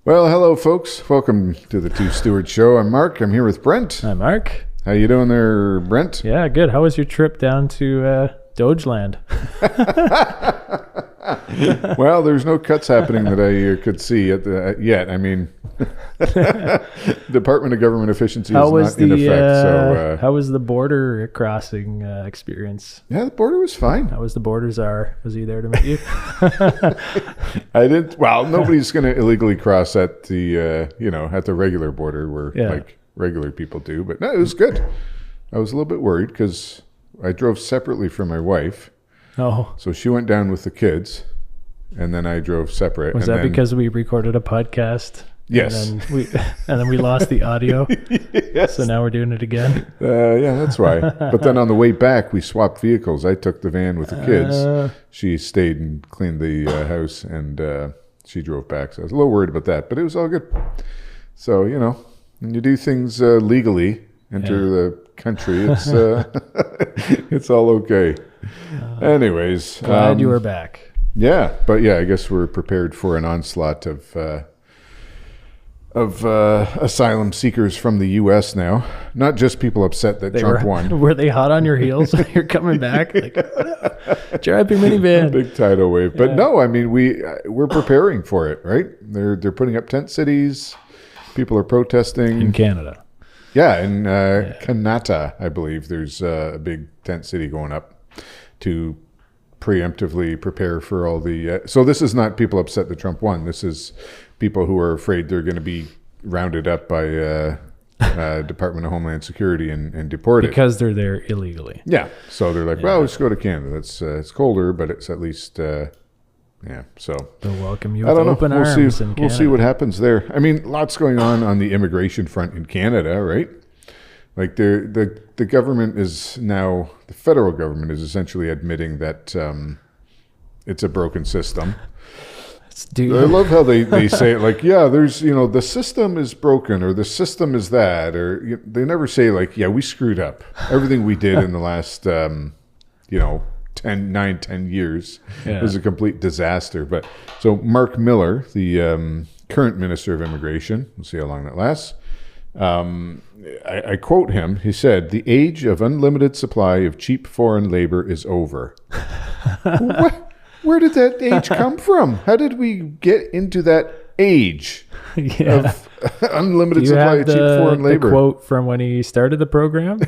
Well, hello, folks. Welcome to the Two Stewards Show. I'm Mark. I'm here with Brent. Hi, Mark. How you doing there, Brent? Yeah, good. How was your trip down to Dogeland? Well, there's no cuts happening that I could see yet. I mean, Department of Government Efficiency is not in effect. How was the border crossing experience? Yeah, the border was fine. How was the border czar? Was he there to meet you? I didn't. Well, nobody's going to illegally cross at the at the regular border where like regular people do. But no, it was good. I was a little bit worried because I drove separately from my wife. Oh. So she went down with the kids, and then I drove separate. Was that because we recorded a podcast? Yes. And then we lost the audio. Yes. So now we're doing it again. Yeah, that's why. But then on the way back, we swapped vehicles. I took the van with the kids. She stayed and cleaned the house, and she drove back. So I was a little worried about that, but it was all good. So, when you do things legally, enter the country, it's it's all okay. Anyways, glad you were back. Yeah, but I guess we're prepared for an onslaught of asylum seekers from the U.S. now. Not just people upset that Trump won. Were they hot on your heels? You're coming back, like, drive your minivan. Big tidal wave, but no, I mean we're preparing for it, right? They're putting up tent cities. People are protesting in Canada. Yeah, in Kanata, I believe there's a big tent city going up to preemptively prepare for all the... so this is not people upset that Trump won. This is people who are afraid they're going to be rounded up by Department of Homeland Security and deported. Because they're there illegally. Yeah, so they're like, well, let's go to Canada. It's colder, but it's at least... so they'll welcome you with open arms. We'll see what happens there. I mean, lots going on the immigration front in Canada, right? Like the government is now, the federal government is essentially admitting that it's a broken system. I love how they say it like, there's, the system is broken or the system is that, or they never say like, we screwed up. Everything we did in the last, 10 years was a complete disaster. But so Mark Miller, the current Minister of Immigration, we'll see how long that lasts. I quote him. He said, "The age of unlimited supply of cheap foreign labor is over." Where did that age come from? How did we get into that age of unlimited supply of cheap foreign labor? The quote from when he started the program?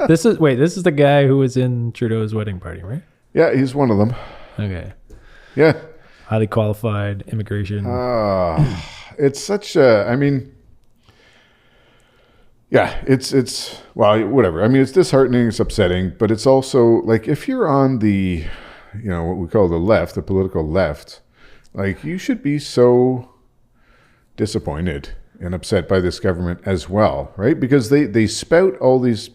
This is the guy who was in Trudeau's wedding party, right? Yeah, he's one of them. Okay. Yeah. Highly qualified immigration. It's such a, it's well, whatever. I mean, it's disheartening, it's upsetting, but it's also like if you're on the, what we call the left, the political left, like you should be so disappointed and upset by this government as well, right? Because they spout all these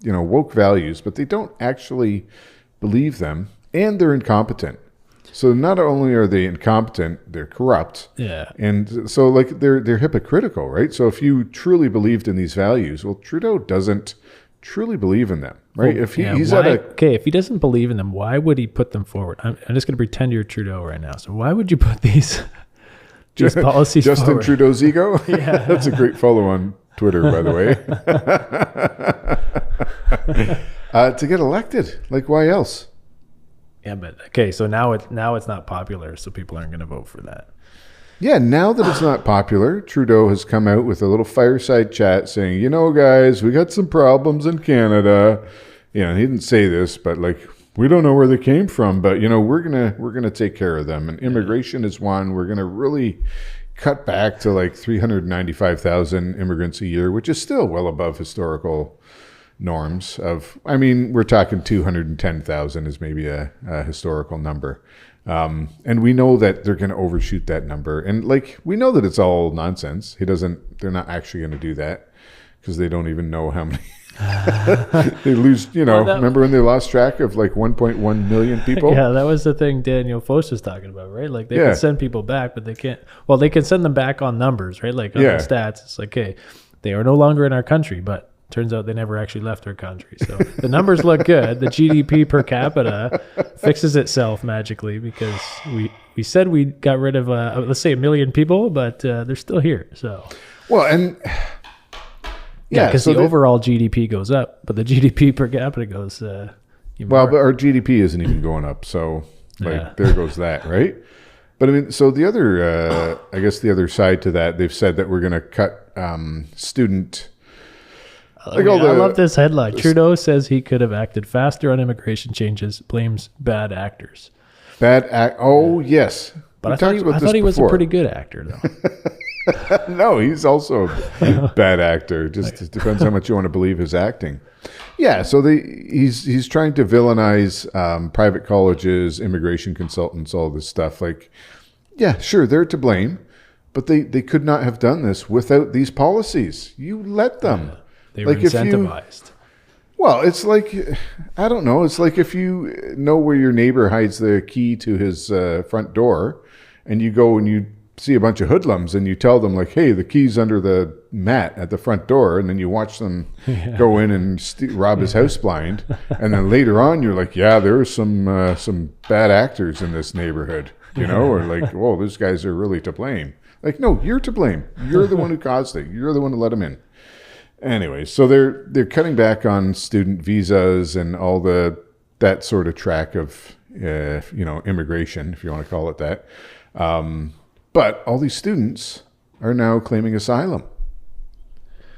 woke values, but they don't actually believe them, and they're incompetent. So not only are they incompetent, they're corrupt. Yeah. And so like they're hypocritical, right? So if you truly believed in these values, well, Trudeau doesn't truly believe in them, right? Well, if he doesn't believe in them, why would he put them forward? I'm just going to pretend you're Trudeau right now. So why would you put these policies Justin forward? Trudeau's ego? Yeah. That's a great follow on Twitter, by the way. To get elected, like why else? Yeah, but okay, so now it's not popular, so people aren't going to vote for that. Yeah, now that it's not popular, Trudeau has come out with a little fireside chat saying, guys, we got some problems in Canada. He didn't say this, but like we don't know where they came from, but we're gonna take care of them. And immigration is one. We're gonna really cut back to like 395,000 immigrants a year, which is still well above historical norms of, we're talking 210,000 is maybe a historical number. And we know that they're going to overshoot that number. And like, we know that it's all nonsense. They're not actually going to do that because they don't even know how many they lose, remember when they lost track of like 1.1 million people? Yeah, that was the thing Daniel Foch was talking about, right? Like they can send people back, but they can't, they can send them back on numbers, right? Like on the stats, it's like, okay, they are no longer in our country, but turns out they never actually left our country. So the numbers look good. The GDP per capita fixes itself magically because we said we got rid of, let's say, 1 million people, but they're still here. So, well, and because the overall GDP goes up, but the GDP per capita goes. But our GDP isn't even going up. So, there goes that, right? But I mean, so the other, I guess the other side to that, they've said that we're going to cut student. I love this headline. Trudeau says he could have acted faster on immigration changes, blames bad actors. Oh, yes. But I thought he was a pretty good actor, though. No, he's also a bad actor. Just depends how much you want to believe his acting. Yeah, so he's trying to villainize private colleges, immigration consultants, all this stuff. Like, yeah, sure, they're to blame, but they could not have done this without these policies. You let them. Yeah. They were incentivized. Well, it's like, I don't know. It's like if you know where your neighbor hides the key to his front door and you go and you see a bunch of hoodlums and you tell them like, hey, the key's under the mat at the front door. And then you watch them go in and rob his house blind. And then later on, you're like, yeah, there are some bad actors in this neighborhood, or like, whoa, those guys are really to blame. Like, no, you're to blame. You're the one who caused it. You're the one who let them in. Anyway, so they're cutting back on student visas and all that sort of track of immigration, if you want to call it that. But all these students are now claiming asylum.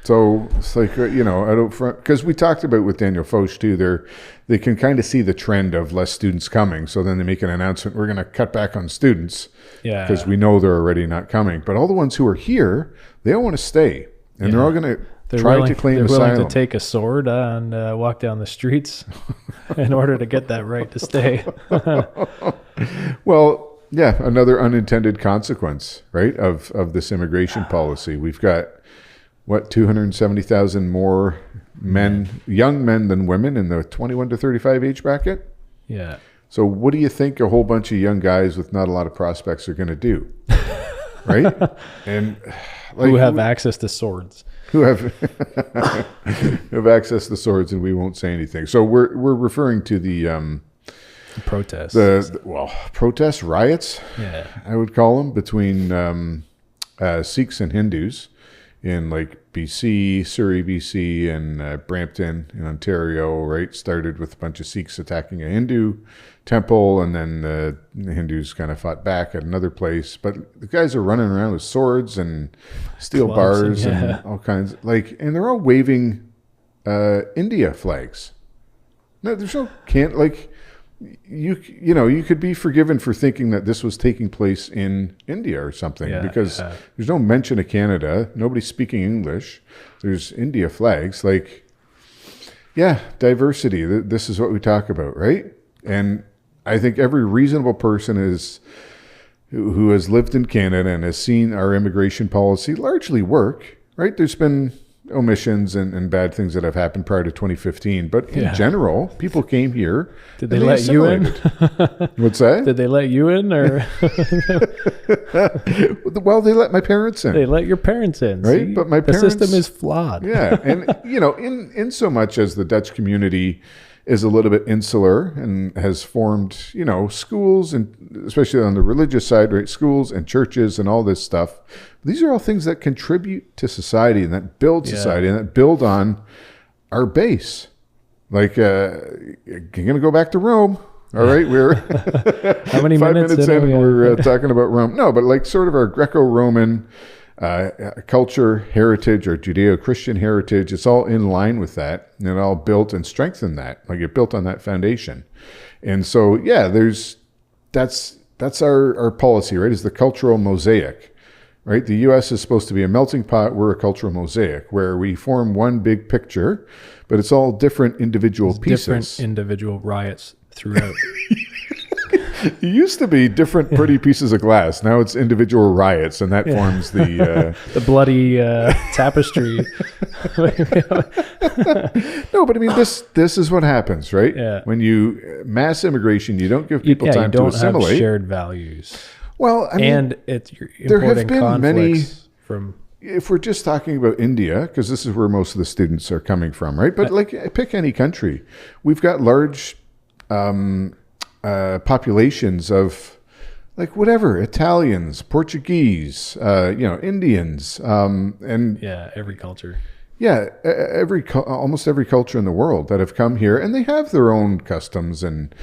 So it's like because we talked about with Daniel Foch too. They can kind of see the trend of less students coming. So then they make an announcement: we're going to cut back on students because we know they're already not coming. But all the ones who are here, they all want to stay, and they're all going to. They're willing to take a sword and walk down the streets in order to get that right to stay. Well, yeah, another unintended consequence, right, of this immigration policy. We've got, 270,000 more young men than women in the 21 to 35 age bracket? Yeah. So what do you think a whole bunch of young guys with not a lot of prospects are going to do? Right? And who have access to swords. Who have access to swords, and we won't say anything. So we're referring to the protests. Protests, riots. Yeah, I would call them between Sikhs and Hindus in like BC, Surrey, BC, and Brampton in Ontario. Right, started with a bunch of Sikhs attacking a Hindu temple, and then the Hindus kind of fought back at another place. But the guys are running around with swords and steel bars and all kinds, and they're all waving India flags. No, there's no you could be forgiven for thinking that this was taking place in India or something because there's no mention of Canada. Nobody's speaking English. There's India flags. Diversity. This is what we talk about, right? And I think every reasonable person who has lived in Canada and has seen our immigration policy largely work, right? There's been omissions and bad things that have happened prior to 2015, but in general, people came here. Did they let you in? What's that? Did they let you in, or? Well, they let my parents in. They let your parents in, right? See? But the system is flawed. Yeah, and in so much as the Dutch community is a little bit insular and has formed, schools, and especially on the religious side, right, schools and churches and all this stuff. These are all things that contribute to society and that build society and that build on our base. Like, you're going to go back to Rome. All right, we're how many 5 minutes in and we're talking about Rome. No, but sort of our Greco-Roman culture, heritage, or Judeo-Christian heritage, it's all in line with that, and it all built and strengthened that. It built on that foundation. And so, that's our policy, right? Is the cultural mosaic, right? The U.S. is supposed to be a melting pot. We're a cultural mosaic where we form one big picture, but it's all different individual pieces. Different individual riots throughout. It used to be different pretty pieces of glass. Now it's individual riots, and that forms the the bloody tapestry. No, but I mean this is what happens, right? Yeah. When you mass immigration, you don't give people time to assimilate. You don't have shared values. Well, I mean, and you're importing conflicts from if we're just talking about India, because this is where most of the students are coming from, right? But like, pick any country. We've got large populations of like whatever, Italians, Portuguese, Indians, and every culture. Yeah, almost every culture in the world that have come here, and they have their own customs and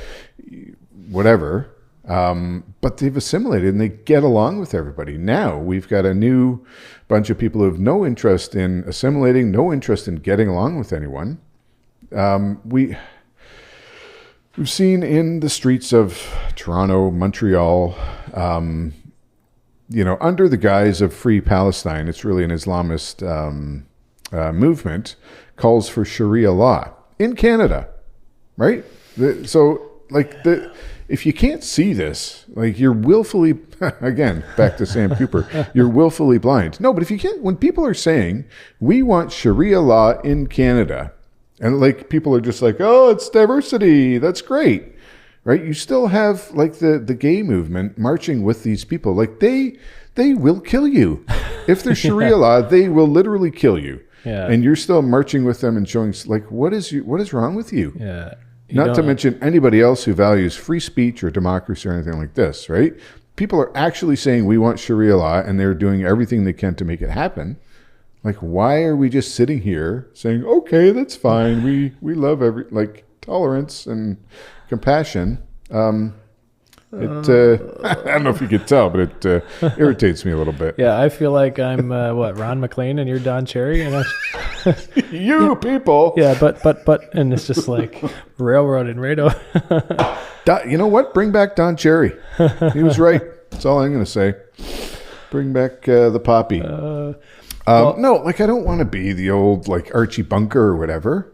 whatever, but they've assimilated and they get along with everybody. Now we've got a new bunch of people who have no interest in assimilating, no interest in getting along with anyone. We've seen in the streets of Toronto, Montreal, under the guise of Free Palestine, it's really an Islamist movement, calls for Sharia law in Canada, right? If you can't see this, like you're willfully, again, back to Sam Cooper, you're willfully blind. No, but if you can't, when people are saying, we want Sharia law in Canada, and like people are just like, oh, it's diversity, that's great, right? You still have like the gay movement marching with these people. Like they will kill you. If there's Sharia law, they will literally kill you. Yeah. And you're still marching with them and showing like, what is wrong with you? Yeah. Not to mention anybody else who values free speech or democracy or anything like this, right? People are actually saying we want Sharia law and they're doing everything they can to make it happen. Like, why are we just sitting here saying, okay, that's fine. We love tolerance and compassion. I don't know if you could tell, but it irritates me a little bit. Yeah, I feel like I'm Ron McLean and you're Don Cherry, and people. Yeah, but, and it's just like railroading right over. You know what? Bring back Don Cherry. He was right. That's all I'm going to say. Bring back the poppy. No, like I don't want to be the old like Archie Bunker or whatever.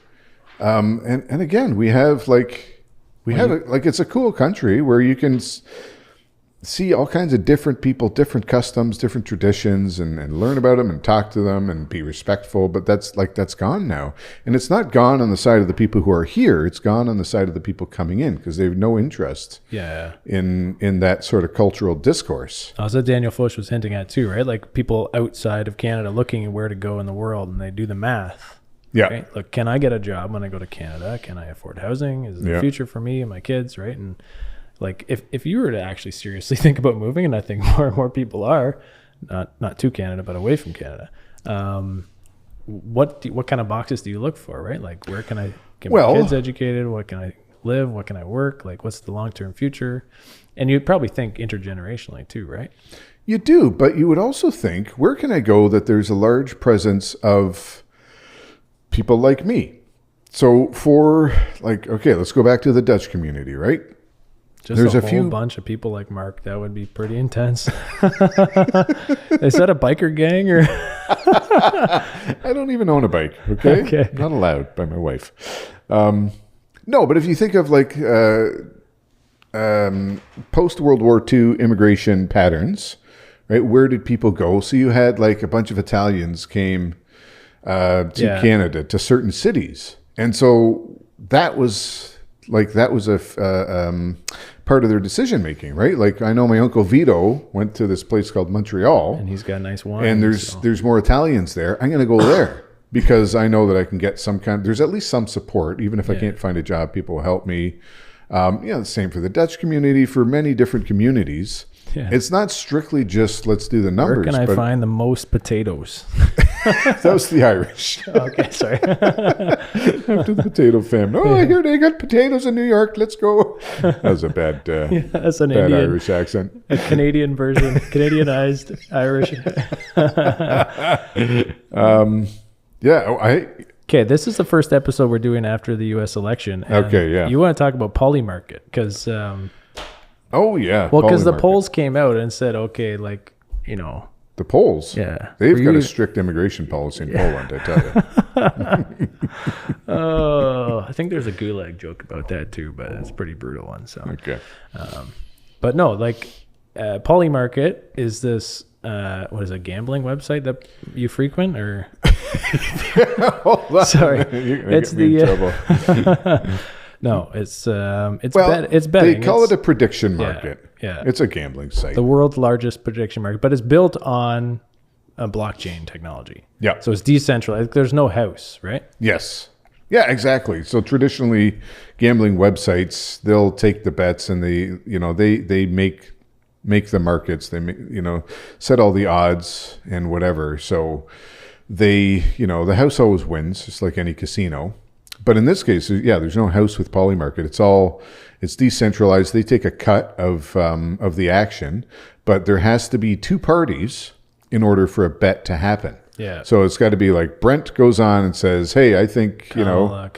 And again, we have it's a cool country where you can see all kinds of different people, different customs, different traditions, and learn about them and talk to them and be respectful. But that's gone now. And it's not gone on the side of the people who are here. It's gone on the side of the people coming in because they have no interest in that sort of cultural discourse. That's what Daniel Foch was hinting at too, right? Like people outside of Canada looking at where to go in the world, and they do the math. Yeah. Right? Look, can I get a job when I go to Canada? Can I afford housing? Is it the future for me and my kids? Right. And like, if you were to actually seriously think about moving, and I think more and more people are, not to Canada, but away from Canada. What kind of boxes do you look for? Right. Like, where can I get my kids educated? What can I live? What can I work? Like, what's the long-term future? And you'd probably think intergenerationally too, right? You do, but you would also think, where can I go that there's a large presence of people like me? So for let's go back to the Dutch community, right? There's a whole bunch of people like Mark. That would be pretty intense. Is that a biker gang or? I don't even own a bike. Okay. Not allowed by my wife. No, but if you think of like post World War II immigration patterns, right? Where did people go? So you had like a bunch of Italians came to Canada, to certain cities. And so that was a part of their decision making, right? Like I know my Uncle Vito went to this place called Montreal. And he's got nice wine. And there's more Italians there. I'm going to go there because I know that I can get there's at least some support. Even if I can't find a job, people will help me. The same for the Dutch community, for many different communities. Yeah. It's not strictly just let's do the numbers. Where can I find the most potatoes? That was the Irish. Okay, sorry. After the potato famine. Oh, I hear they got potatoes in New York. Let's go. That was a bad, that's an bad Indian, Irish accent. A Canadian version, Canadianized Irish. Okay, this is the first episode we're doing after the U.S. election. Okay, yeah. You want to talk about Polymarket because... oh, yeah. Well, because the polls came out and said, okay, like, The Poles? Yeah. They've got a strict immigration policy in Poland, I tell you. Oh, I think there's a gulag joke about that too, but it's a pretty brutal one. So, okay. But no, like Polymarket is this, what is a gambling website that you frequent or? Sorry. It's trouble. No, it's betting. They call it a prediction market. Yeah. It's a gambling site. The world's largest prediction market, but it's built on a blockchain technology. Yeah. So it's decentralized. There's no house, right? Yes. Yeah, exactly. So traditionally, gambling websites, they'll take the bets and they make the markets. They set all the odds and whatever. So the house always wins, just like any casino. But in this case, yeah, there's no house with Polymarket. It's decentralized. They take a cut of the action, but there has to be two parties in order for a bet to happen. Yeah. So it's got to be like Brent goes on and says, "Hey, I think Kamala.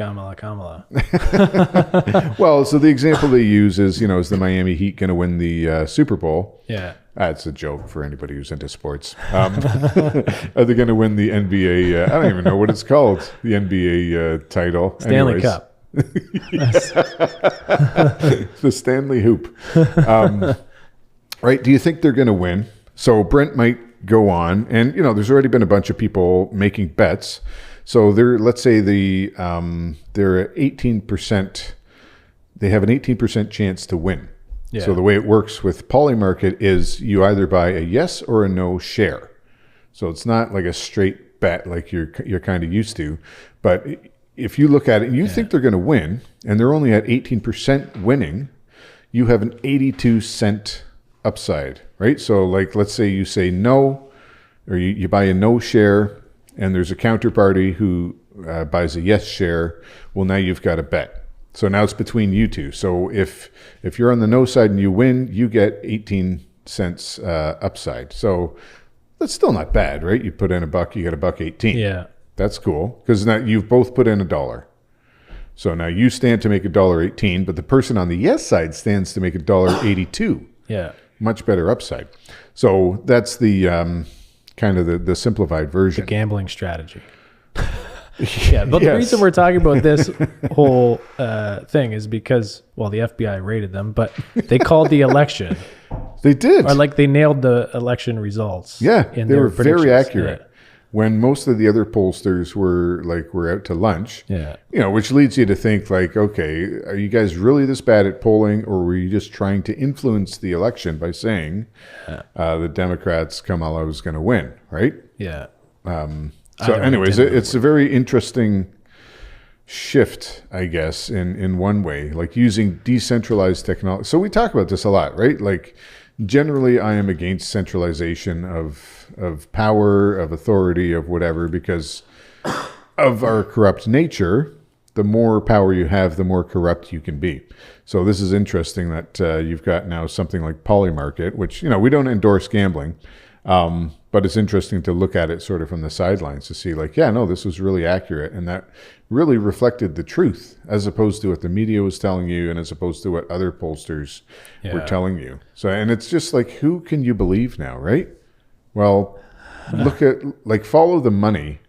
Well, so the example they use is is the Miami Heat going to win the Super Bowl? Yeah. That's a joke for anybody who's into sports. Are they going to win the NBA? I don't even know what it's called. The NBA title. Stanley Anyways. Cup. The Stanley Hoop. Right? Do you think they're going to win? So Brent might go on, and there's already been a bunch of people making bets. So let's say they're at 18%. They have an 18% chance to win. Yeah. So the way it works with Polymarket is you either buy a yes or a no share. So it's not like a straight bet like you're kind of used to. But if you look at it and you think they're going to win, and they're only at 18% winning, you have an 82-cent upside, right? So like, let's say you say no, or you buy a no share, and there's a counterparty who buys a yes share. Well, now you've got a bet. So now it's between you two. So if you're on the no side and you win, you get 18 cents upside. So that's still not bad, right? You put in $1, you get $1.18. Yeah. That's cool, because now you've both put in $1. So now you stand to make $1.18, but the person on the yes side stands to make $1.82. Yeah. Much better upside. So that's the kind of the simplified version. The gambling strategy. Yeah, but the reason we're talking about this whole thing is because, well, the FBI raided them, but they called the election. They did. Or like they nailed the election results. Yeah, in they their were very predictions. accurate. When most of the other pollsters were out to lunch. Yeah. Which leads you to think like, okay, are you guys really this bad at polling, or were you just trying to influence the election by saying the Democrats, Kamala was going to win, right? Yeah. So anyways, it's a very interesting shift, I guess, in one way, like using decentralized technology. So we talk about this a lot, right? Like generally I am against centralization of power, of authority, of whatever, because of our corrupt nature. The more power you have, the more corrupt you can be. So this is interesting that you've got now something like Polymarket, which, we don't endorse gambling. But it's interesting to look at it sort of from the sidelines to see like, yeah, no, this was really accurate. And that really reflected the truth as opposed to what the media was telling you and as opposed to what other pollsters were telling you. So, and it's just like, who can you believe now, right? Well, look at follow the money,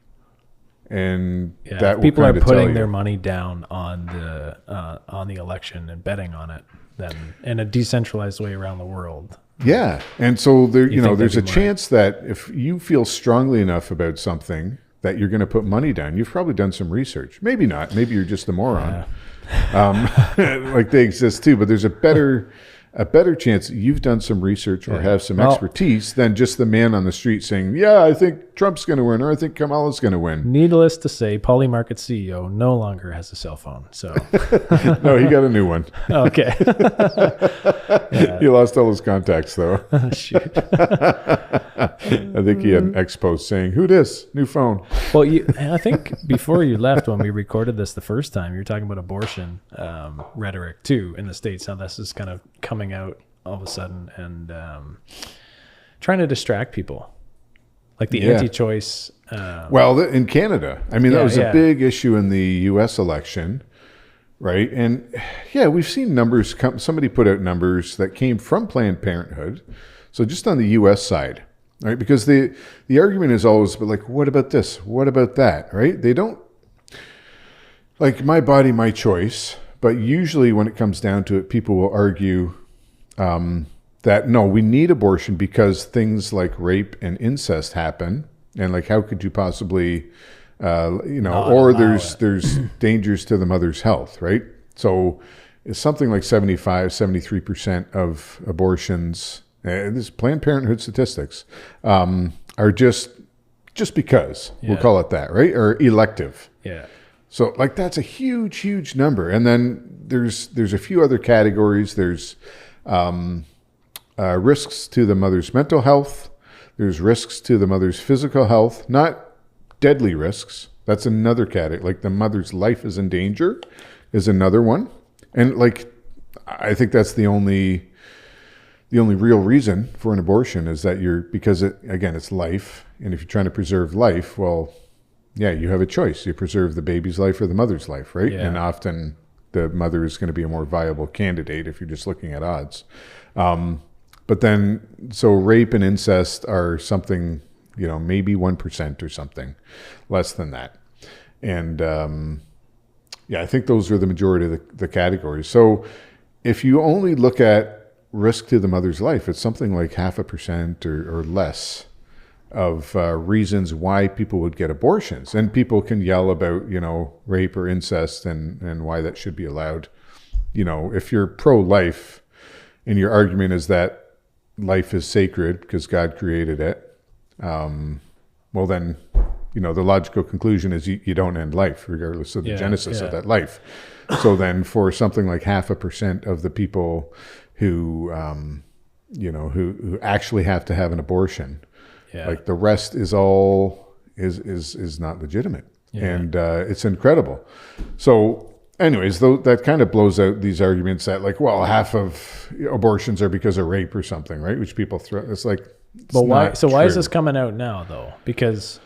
and that will people are kind of putting tell their you. money down on the election and betting on it then in a decentralized way around the world. Yeah. And so there's a more? chance that if you feel strongly enough about something that you're going to put money down, you've probably done some research. Maybe not. Maybe you're just a moron. Like they exist too, but there's a better chance that you've done some research or have some expertise than just the man on the street saying, yeah, I think Trump's going to win, or I think Kamala's going to win. Needless to say, Polymarket CEO no longer has a cell phone. So No, he got a new one. okay. He lost all his contacts though. Shoot. I think he had an ex-post saying, who dis? New phone. Well, I think before you left, when we recorded this the first time, you were talking about abortion rhetoric too in the States, how this is kind of coming out all of a sudden and trying to distract people. Like the anti-choice. Well, in Canada, I mean, that was a big issue in the U.S. election, right? And yeah, we've seen numbers come. Somebody put out numbers that came from Planned Parenthood. So just on the U.S. side, right? Because the argument is always, but like, what about this? What about that? Right? They don't like my body, my choice. But usually when it comes down to it, people will argue that, no, we need abortion because things like rape and incest happen. And like, how could you possibly, or there's dangers to the mother's health, right? So it's something like 73% of abortions, this Planned Parenthood statistics, are just just because, we'll Yeah. call it that, right? Or elective. Yeah. So like that's a huge, huge number. And then there's a few other categories. There's risks to the mother's mental health. There's risks to the mother's physical health, not deadly risks. That's another category. Like the mother's life is in danger is another one. And like, I think that's the only real reason for an abortion is that because it's life. And if you're trying to preserve life, well, yeah, you have a choice. You preserve the baby's life or the mother's life, right? Yeah. And often the mother is going to be a more viable candidate if you're just looking at odds. But then, so rape and incest are something, maybe 1% or something, less than that. And I think those are the majority of the categories. So if you only look at risk to the mother's life, it's something like 0.5% or less of reasons why people would get abortions. And people can yell about, rape or incest and why that should be allowed. If you're pro-life and your argument is that life is sacred because God created it, well then, the logical conclusion is you don't end life regardless of the genesis of that life. So then for something like 0.5% of the people who, who actually have to have an abortion, like the rest is all is not legitimate. And it's incredible. So anyways, that kind of blows out these arguments that like, well, half of abortions are because of rape or something, right? Which people throw. It's like, but why? So why is this coming out now though? Because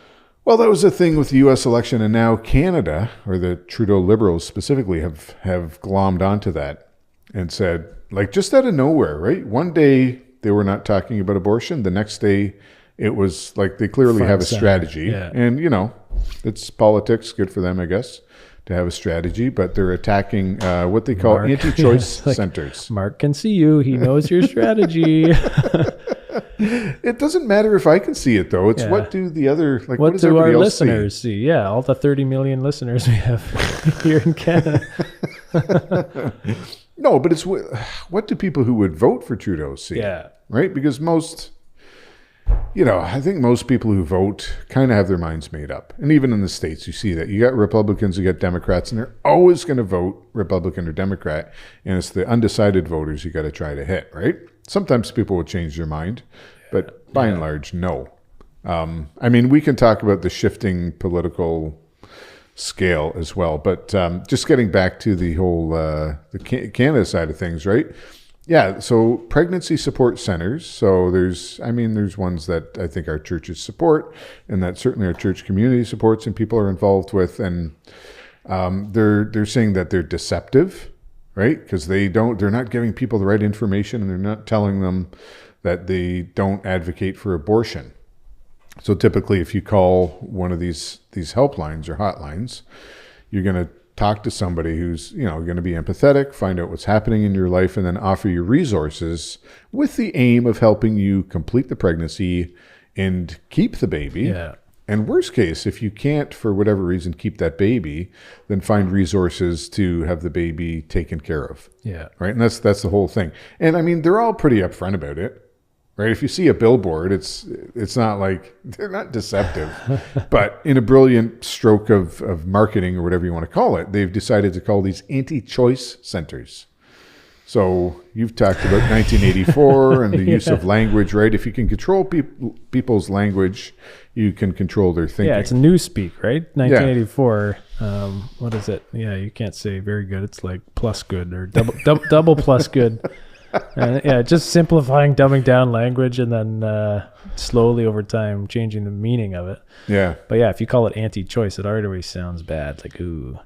well, that was the thing with the U.S. election, and now Canada, or the Trudeau Liberals specifically, have glommed onto that and said, like, just out of nowhere, right? One day they were not talking about abortion. The next day it was like they clearly have a strategy. Yeah. And, it's politics. Good for them, I guess, to have a strategy. But they're attacking what they call anti-choice centers. Mark can see you. He knows your strategy. It doesn't matter if I can see it, though. It's what do the other, like, what does do everybody our else listeners see? Yeah, all the 30 million listeners we have here in Canada. No, but it's what do people who would vote for Trudeau see? Yeah. Right? Because I think most people who vote kind of have their minds made up. And even in the States, you see that. You got Republicans, you got Democrats, and they're always going to vote Republican or Democrat. And it's the undecided voters you got to try to hit, right? Sometimes people will change their mind, but by and large, no. We can talk about the shifting political scale as well, but just getting back to the whole the Canada side of things, right? Yeah, so pregnancy support centers. So there's ones that I think our churches support, and that certainly our church community supports, and people are involved with, and they're saying that they're deceptive, right? Because they're not giving people the right information, and they're not telling them that they don't advocate for abortion. So typically, if you call one of these helplines or hotlines, you're going to talk to somebody who's going to be empathetic, find out what's happening in your life, and then offer you resources with the aim of helping you complete the pregnancy and keep the baby. Yeah. And worst case, if you can't, for whatever reason, keep that baby, then find resources to have the baby taken care of. Yeah. Right. And that's the whole thing. And they're all pretty upfront about it. Right. If you see a billboard, it's not like they're not deceptive, but in a brilliant stroke of marketing or whatever you want to call it, they've decided to call these anti-choice centers. So you've talked about 1984 and the use of language, right? If you can control people's language, you can control their thinking. Yeah, it's newspeak, right? 1984. What is it? Yeah, you can't say very good. It's like plus good or double plus good. Just simplifying, dumbing down language, and then slowly over time changing the meaning of it. Yeah. But yeah, if you call it anti-choice, it already sounds bad. Like, ooh.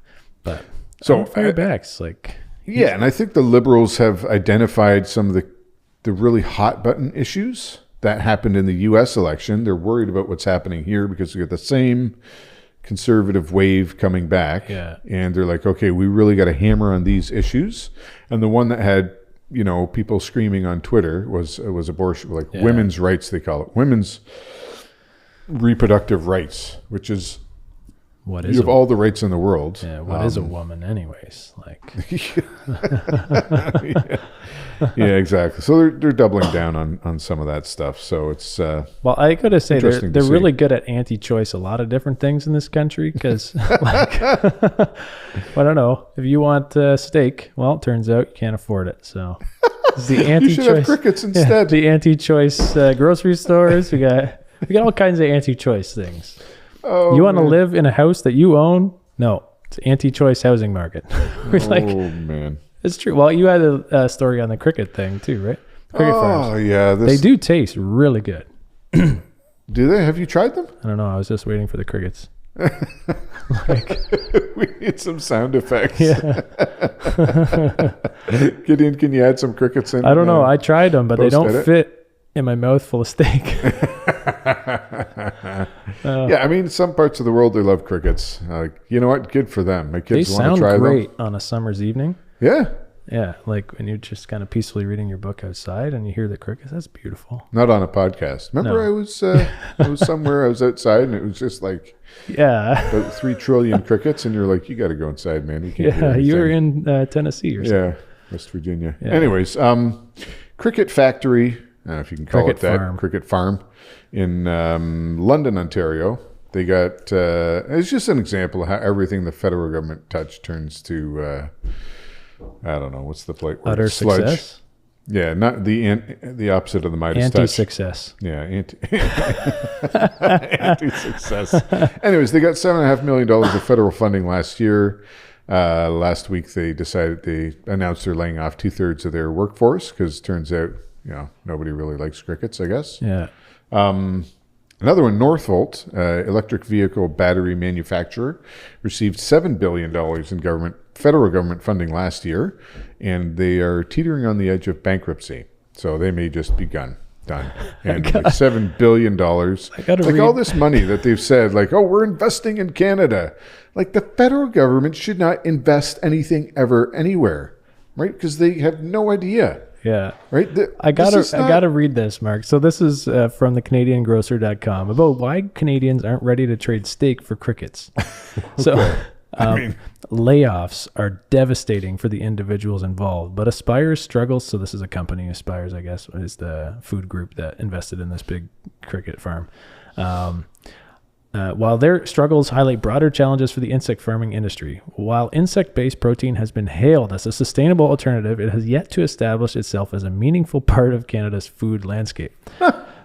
But so firebacks, like. Yeah, and I think the Liberals have identified some of the really hot button issues that happened in the U.S. election. They're worried about what's happening here because we got the same conservative wave coming back. Yeah. And they're like, okay, we really got to hammer on these issues. And the one that had people screaming on Twitter was abortion, like women's rights, they call it. Women's reproductive rights, which is what You is have all the rights in the world. yeah, what is a woman anyways? Like, Yeah, exactly. So they're doubling down on some of that stuff. So it's well, I got to say interesting to they're see. really good at anti-choice a lot of different things in this country because, like, I don't know, if you want steak, well, it turns out you can't afford it. So it's the you anti-choice. should have crickets Yeah, instead. the anti-choice grocery stores. We got all kinds of anti-choice things. Oh, You want to man. live in a house that you own? No, it's anti-choice housing market. We're like, Oh man. it's true. Well, you had a story on the cricket thing too, right? Cricket farms. Oh yeah. They do taste really good. Do they? Have you tried them? I don't know. I was just waiting for the crickets. Like, We need some sound effects. yeah, Gideon, can you add some crickets in? I don't know. I tried them, but they don't post-edit? fit in my mouth full of steak. Yeah, I mean, some parts of the world they love crickets. You know what? Good for them. My They kids want to sound try great on a summer's evening. them. Yeah, Yeah, like when you're just kind of peacefully reading your book outside and you hear the crickets. That's beautiful. not on a podcast. Remember, No. I was somewhere. I was outside, and it was just like Yeah, about 3 trillion crickets, and you're like, you got to go inside, man. You can't. do yeah. You were anything." in Tennessee or something. Yeah, West Virginia. Yeah. Anyways, Cricket Factory, I don't know if you can call Cricket it that, farm. Cricket Farm in London, Ontario. They got, it's just an example of how everything the federal government touch turns to, I don't know, what's the polite word? Utter Sludge. success, Yeah, not the opposite of the Midas touch. anti-success. Yeah, anti-success. Anyways, they got $7.5 million of federal funding last year. Last week, they announced they're laying off 2/3 of their workforce because it turns out, nobody really likes crickets, I guess. Yeah, Another one, Northvolt, electric vehicle battery manufacturer, received $7 billion in federal government funding last year, and they are teetering on the edge of bankruptcy. So they may just be done. And like $7 billion. gotta All read- this money that they've said, like, oh, we're investing in Canada. Like, the federal government should not invest anything ever anywhere, right? Because they have no idea. yeah. Right? I gotta read this, Mark. So this is from the CanadianGrocer.com about why Canadians aren't ready to trade steak for crickets. So layoffs are devastating for the individuals involved, but Aspire struggles. So this is a company, Aspires, I guess, is the food group that invested in this big cricket farm. While their struggles highlight broader challenges for the insect farming industry, while insect-based protein has been hailed as a sustainable alternative, it has yet to establish itself as a meaningful part of Canada's food landscape.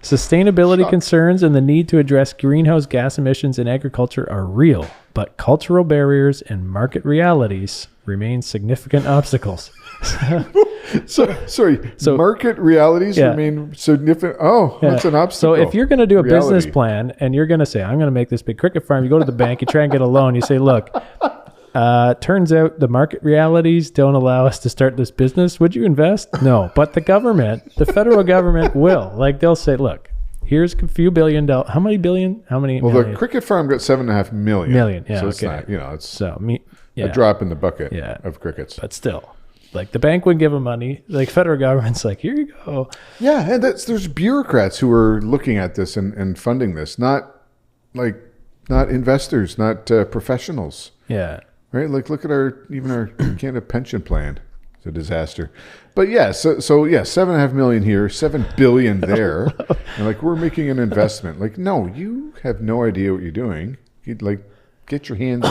Sustainability concerns and the need to address greenhouse gas emissions in agriculture are real, but cultural barriers and market realities remain significant obstacles. Sorry. Market realities remain significant. Oh, Yeah. that's an obstacle. So if you're going to do a business Reality. plan and you're going to say, I'm going to make this big cricket farm, you go to the bank, you try and get a loan, you say, look, turns out the market realities don't allow us to start this business. Would you invest? No. But the government, the federal government will. Like, they'll say, look, here's a few $1 billion. How many billion? How many Well, million? the cricket farm got $7.5 million. Million, yeah, So it's okay. not, it's So, yeah. a drop in the bucket Yeah. of crickets. But still, like, the bank would give them money. Like, federal government's like, here you go. Yeah, and there's bureaucrats who are looking at this and funding this, not investors, not professionals, Yeah. right? Like, look at our Canada pension plan. It's a disaster. But yeah, so $7.5 million here, $7 billion there, and like, we're making an investment. Like, no, you have no idea what you're doing. You'd get your hands,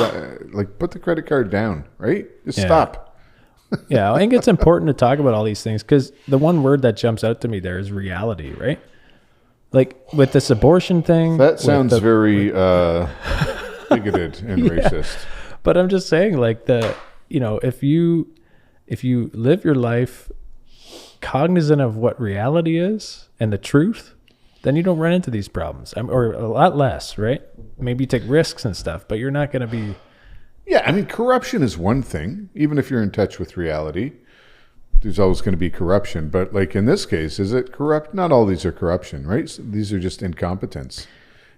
put the credit card down, right? Just stop. Yeah, I think it's important to talk about all these things because the one word that jumps out to me there is reality, right? Like with this abortion thing. That with sounds very bigoted and racist. But I'm just saying, like if you live your life cognizant of what reality is and the truth, then you don't run into these problems, or a lot less, right? Maybe you take risks and stuff, but you're not going to be. Yeah, I mean, corruption is one thing. Even if you're in touch with reality, there's always going to be corruption. But like in this case, is it corrupt? Not all these are corruption, right? So these are just incompetence.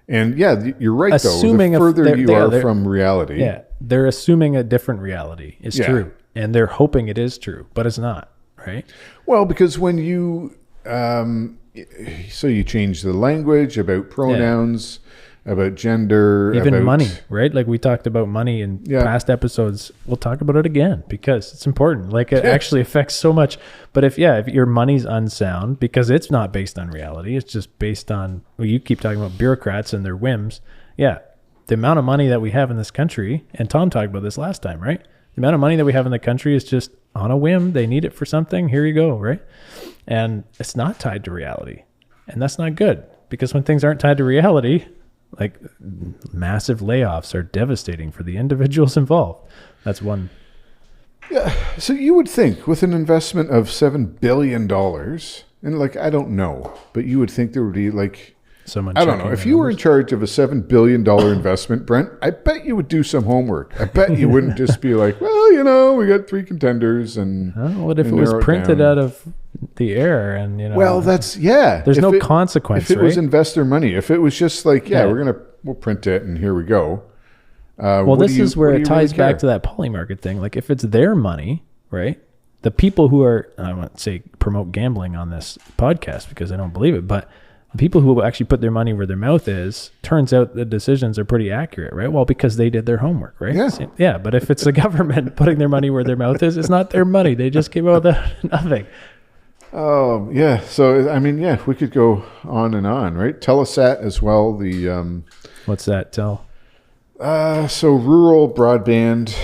And yeah, you're right, Assuming though. The further you are they're- from reality. Yeah, they're assuming a different reality is Yeah. true, and they're hoping it is true, but it's not, right? Well, because when you, so you change the language about pronouns, about gender, even about money, right? Like we talked about money in past episodes. We'll talk about it again because it's important. Like it actually affects so much. But if your money's unsound because it's not based on reality, it's just based on, well, you keep talking about bureaucrats and their whims. Yeah. The amount of money that we have in this country, and Tom talked about this last time, right? The amount of money that we have in the country is just on a whim. They need it for something. Here you go, right? And it's not tied to reality. And that's not good because when things aren't tied to reality, like massive layoffs are devastating for the individuals involved. That's one. Yeah. So you would think with an investment of $7 billion, and like, I don't know, but you would think there would be like, someone I don't know. If you were in charge of a $7 billion investment, Brent, I bet you would do some homework. I bet you wouldn't just be like, well, we got 3 contenders and. What if it was printed out of the air and, Well, that's, there's no consequence, if it was right? investor money, if it was just like, we'll print it and here we go. Well, this is where it ties back to that Polymarket thing. Like if it's their money, right? The people who are, I won't say promote gambling on this podcast because I don't believe it, but the people who actually put their money where their mouth is, turns out the decisions are pretty accurate, right? Well, because they did their homework, right? Yeah. But if it's the government putting their money where their mouth is, it's not their money. They just came out with nothing. Oh, yeah. So, I mean, we could go on and on, right? Telesat as well. The what's that, Tel? So rural broadband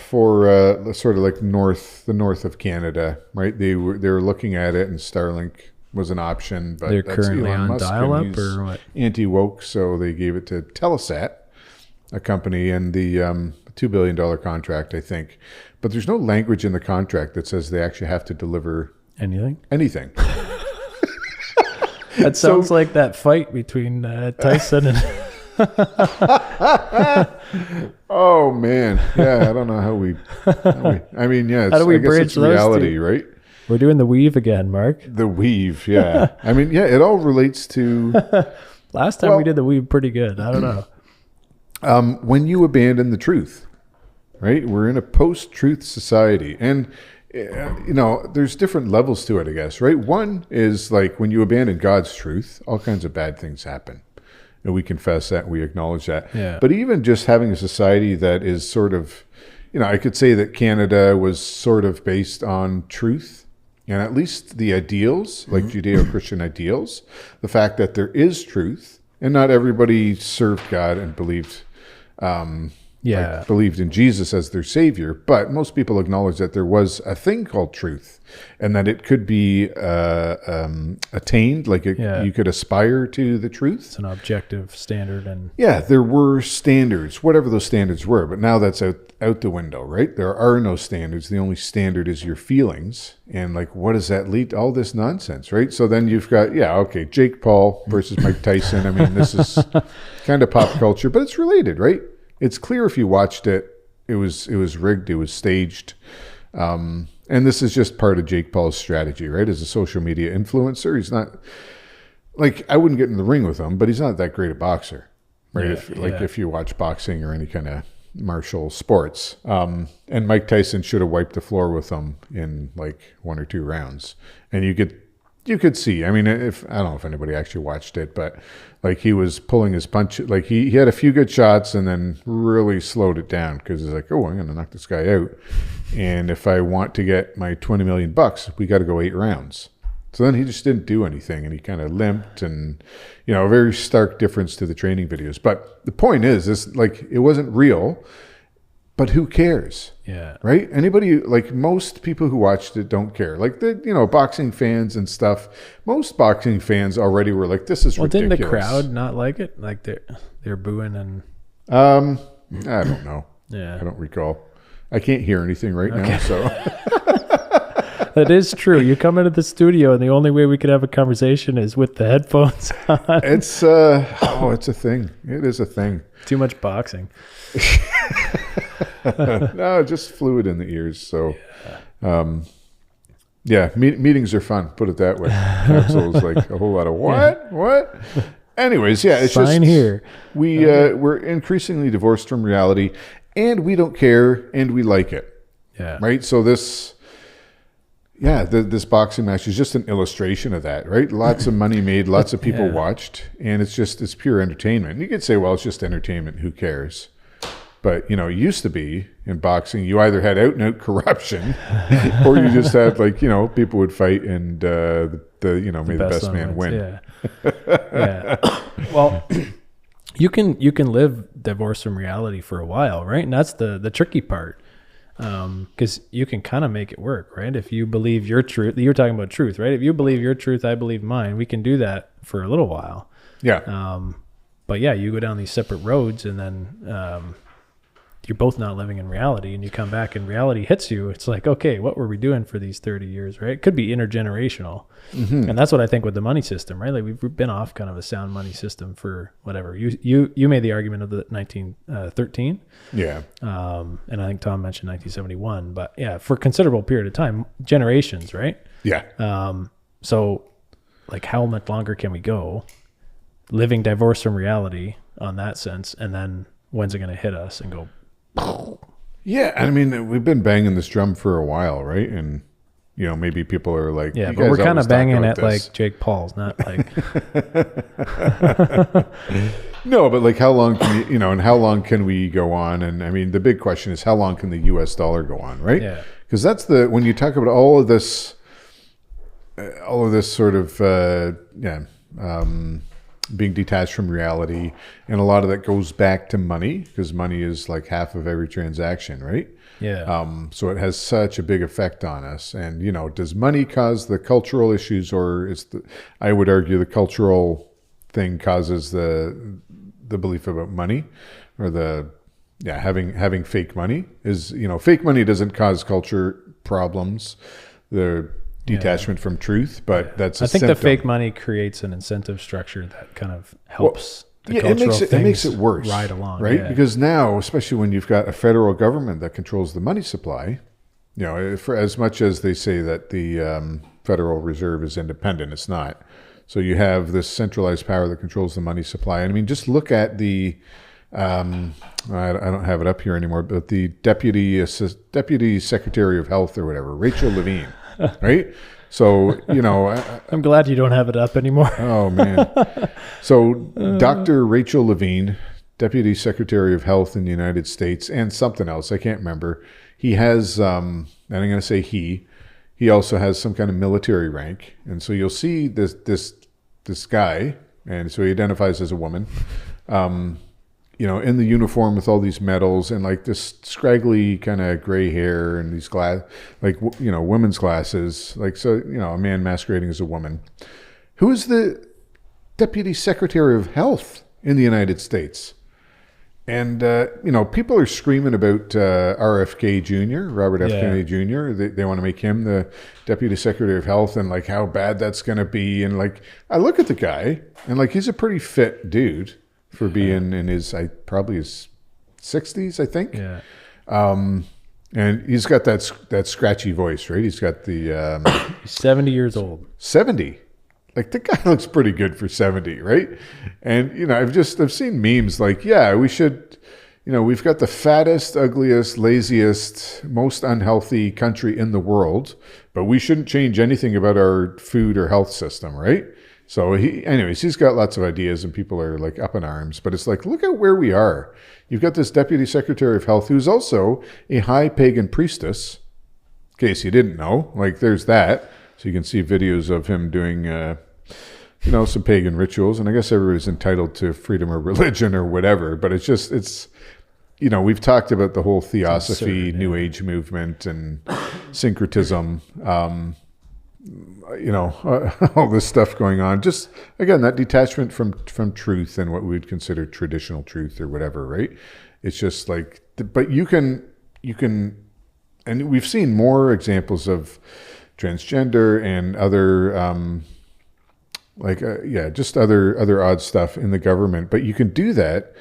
for sort of like the north of Canada, right? They were looking at it, and Starlink was an option, but they're that's currently Elon on Musk, dial-up or what? Anti-woke, so they gave it to Telesat, a company, and the $2 billion contract, I think. But there's no language in the contract that says they actually have to deliver anything. That sounds like that fight between Tyson and. Oh man, I don't know how we I mean, it's, how do we I guess bridge it's reality, those two? Right? We're doing the weave again, Mark. The weave, yeah. I mean, it all relates to. Last time we did the weave pretty good. I don't know. When you abandon the truth, right? We're in a post-truth society, and there's different levels to it, I guess, right? One is like when you abandon God's truth, all kinds of bad things happen. And we confess that, we acknowledge that. Yeah. But even just having a society that is sort of, I could say that Canada was sort of based on truth and at least the ideals, like Judeo-Christian ideals, the fact that there is truth and not everybody served God and believed believed in Jesus as their savior, but most people acknowledge that there was a thing called truth and that it could be attained, you could aspire to the truth. It's an objective standard. And there were standards, whatever those standards were, but now that's out the window, right? There are no standards. The only standard is your feelings. And what does that lead to? All this nonsense, right? So then you've got, Jake Paul versus Mike Tyson. I mean, this is kind of pop culture, but it's related, right? It's clear if you watched it, it was rigged, it was staged. And this is just part of Jake Paul's strategy, right? As a social media influencer, he's not, I wouldn't get in the ring with him, but he's not that great a boxer, right? If you watch boxing or any kind of martial sports. And Mike Tyson should have wiped the floor with him in 1 or 2 rounds. And you could see, I mean, I don't know if anybody actually watched it, but he was pulling his punch, he had a few good shots and then really slowed it down because he's like, oh, I'm going to knock this guy out. And if I want to get my $20 million, we got to go 8 rounds. So then he just didn't do anything and he kind of limped and, a very stark difference to the training videos. But the point is it wasn't real, but who cares? Yeah. Right? Anybody, most people who watched it don't care. Boxing fans and stuff, most boxing fans already were like, this is ridiculous. Didn't the crowd not like it? They're booing and... I don't know. Yeah. I don't recall. I can't hear anything right now, so... That is true. You come into the studio and the only way we could have a conversation is with the headphones on. It's it's a thing. It is a thing. Too much boxing. No, just fluid in the ears. So, meetings are fun. Put it that way. Council is a whole lot of what? Anyways, it's Sign just here. We're increasingly divorced from reality, and we don't care, and we like it. Yeah. Right. So this, Yeah, this boxing match is just an illustration of that, right? Lots of money made, lots of people watched, and it's pure entertainment. You could say, well, it's just entertainment, who cares? But, it used to be in boxing, you either had out and out corruption or you just had people would fight and may the best man win. Yeah. Well, you can live divorced from reality for a while, right? And that's the tricky part. Because you can kind of make it work, right? If you believe your truth, you're talking about truth, right? If you believe your truth, I believe mine, we can do that for a little while. Yeah. But yeah, you go down these separate roads and then, you're both not living in reality, and you come back and reality hits you. It's like, okay, what were we doing for these 30 years, right? It could be intergenerational. Mm-hmm. And that's what I think with the money system, right? Like we've been off kind of a sound money system for whatever. You made the argument of the 1913. Yeah. And I think Tom mentioned 1971, but yeah, for a considerable period of time, generations, right? Yeah. So like how much longer can we go living divorced from reality on that sense? And then when's it going to hit us and go, yeah, I mean, we've been banging this drum for a while, right? And maybe people are like, yeah, but we're kind of banging it like Jake Paul's, not like. No, but like, how long can and how long can we go on? And I mean, the big question is, how long can the U.S. dollar go on, right? Yeah, because that's when you talk about all of this sort of being detached from reality, and a lot of that goes back to money, because money is like half of every transaction, right? Yeah. So it has such a big effect on us. And does money cause the cultural issues, or I would argue the cultural thing causes the belief about money, or having fake money is fake money doesn't cause culture problems. The detachment from truth, but that's I think the fake money creates an incentive structure that kind of helps it makes it worse, ride along, right? Yeah. Because now, especially when you've got a federal government that controls the money supply, for as much as they say that the Federal Reserve is independent, it's not. So you have this centralized power that controls the money supply. And I mean, just look at the I don't have it up here anymore, but the deputy secretary of health or whatever, Rachel Levine. Right? So, I'm glad you don't have it up anymore. Oh, man. So, Dr. Rachel Levine, Deputy Secretary of Health in the United States, and something else, I can't remember. He has, and I'm going to say he also has some kind of military rank. And so you'll see this guy, and so he identifies as a woman, in the uniform with all these medals and like this scraggly kind of gray hair and these women's glasses. Like, so, a man masquerading as a woman. Who is the Deputy Secretary of Health in the United States? And, people are screaming about RFK Jr., Robert F. Kennedy Jr. They want to make him the Deputy Secretary of Health, and like how bad that's going to be. And like, I look at the guy and like, he's a pretty fit dude for being in his 60s, I think. Yeah. And he's got that scratchy voice, right? He's got the... He's 70 years old. 70. Like, the guy looks pretty good for 70, right? And, I've seen memes like, yeah, we should, we've got the fattest, ugliest, laziest, most unhealthy country in the world, but we shouldn't change anything about our food or health system, right? So he's got lots of ideas and people are like up in arms, but it's like, look at where we are. You've got this Deputy Secretary of Health who's also a high pagan priestess, in case you didn't know. Like, there's that. So you can see videos of him doing, some pagan rituals. And I guess everybody's entitled to freedom of religion or whatever, but we've talked about the whole theosophy, New Age movement and syncretism, all this stuff going on. Just, again, that detachment from truth and what we would consider traditional truth or whatever, right? It's just like, but you can, and we've seen more examples of transgender and other, just other odd stuff in the government. But you can do that,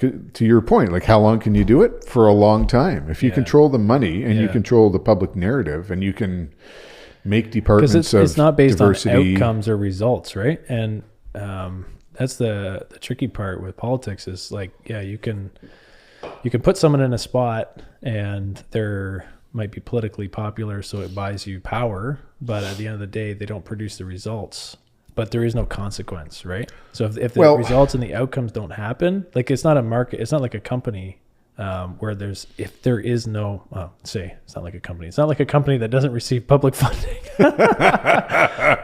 to your point, like how long can you do it? For a long time. If you control the money and you control the public narrative and you can make departments of diversity. Because it's not based on outcomes or results, right? And that's the tricky part with politics is like, you can put someone in a spot and they're might be politically popular, so it buys you power, but at the end of the day, they don't produce the results. But there is no consequence, right? So if the results and the outcomes don't happen, like it's not a market, it's not like a company where if there is no, say, it's not like a company. It's not like a company that doesn't receive public funding.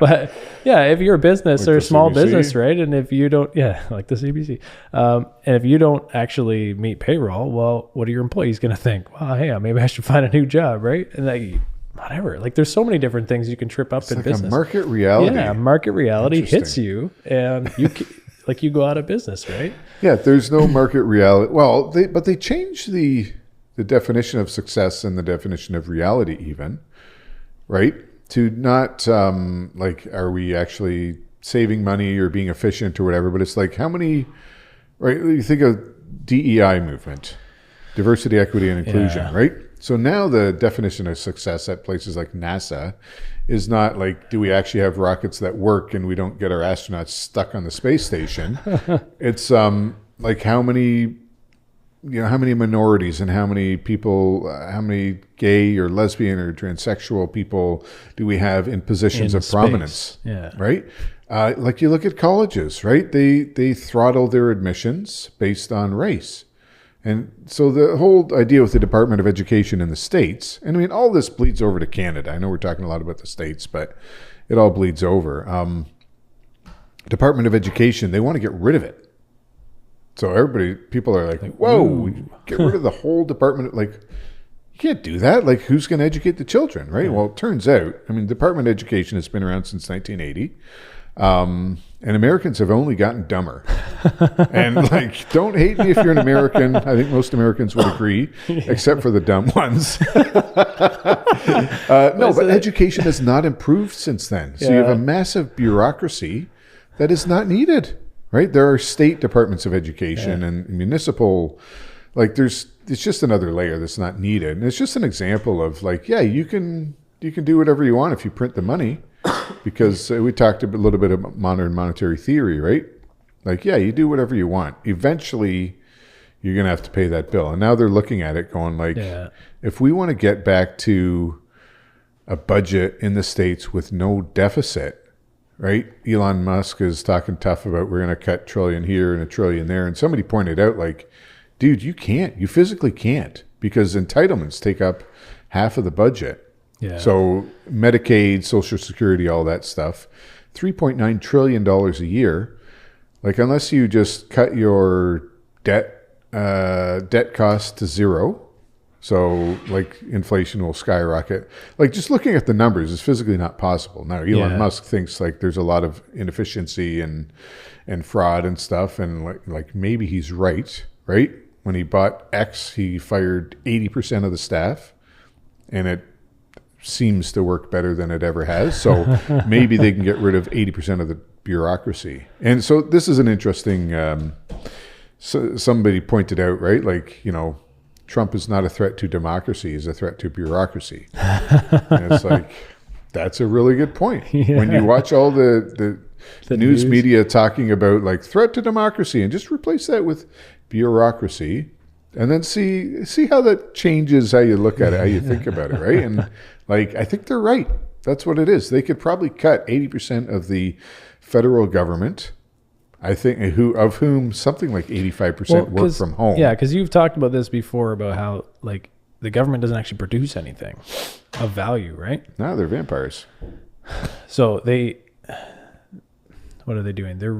But yeah, if you're a business Like or a the small CBC? business, right? And if you don't, like the CBC, and if you don't actually meet payroll, well, what are your employees going to think? Well, hey, maybe I should find a new job, right? And whatever. Like there's so many different things you can trip up in like business. a market reality. Yeah, market reality Interesting. hits you, and you go out of business, right? Yeah, there's no market reality. Well, they changed the definition of success and the definition of reality even, right? To not like, are we actually saving money or being efficient or whatever, but it's like how many, right? You think of DEI movement, diversity, equity, and inclusion, right? So now the definition of success at places like NASA is not like, do we actually have rockets that work and we don't get our astronauts stuck on the space station? It's like how many minorities and how many people, how many gay or lesbian or transsexual people do we have in positions of prominence? Right? Like you look at colleges, right? They throttle their admissions based on race. And so the whole idea with the Department of Education in the States, and I mean, all this bleeds over to Canada. I know we're talking a lot about the States, but it all bleeds over. Department of Education, they want to get rid of it. So people are like, whoa, get rid of the whole department. Like, you can't do that. Like, who's going to educate the children, right? Well, it turns out, I mean, Department of Education has been around since 1980. And Americans have only gotten dumber. And like, don't hate me if you're an American. I think most Americans would agree, except for the dumb ones. No, but education has not improved since then. So you have a massive bureaucracy that is not needed, right? There are state departments of education and municipal, like it's just another layer that's not needed. And it's just an example of like, you can do whatever you want if you print the money. Because we talked a little bit about modern monetary theory, right? Like, you do whatever you want. Eventually, you're going to have to pay that bill. And now they're looking at it going like, if we want to get back to a budget in the States with no deficit, right? Elon Musk is talking tough about we're going to cut $1 trillion here and $1 trillion there. And somebody pointed out like, dude, you can't. You physically can't because entitlements take up half of the budget. Yeah. So Medicaid, Social Security, all that stuff, $3.9 trillion a year. Like unless you just cut your debt cost to zero, so like inflation will skyrocket. Like just looking at the numbers is physically not possible. Now Elon Musk thinks like there's a lot of inefficiency and fraud and stuff, and like maybe he's right. When he bought X, he fired 80% of the staff, and it seems to work better than it ever has. So maybe they can get rid of 80% of the bureaucracy. And so this is an interesting, so somebody pointed out, right? Like, Trump is not a threat to democracy, he's a threat to bureaucracy. And it's like, that's a really good point. When you watch all the news media talking about like threat to democracy and just replace that with bureaucracy, and then see how that changes how you look at it, how you think about it, right? And like, I think they're right. That's what it is. They could probably cut 80% of the federal government, I think, of whom something like 85% work from home. Yeah, because you've talked about this before about how like the government doesn't actually produce anything of value, right? No, they're vampires. So what are they doing? They're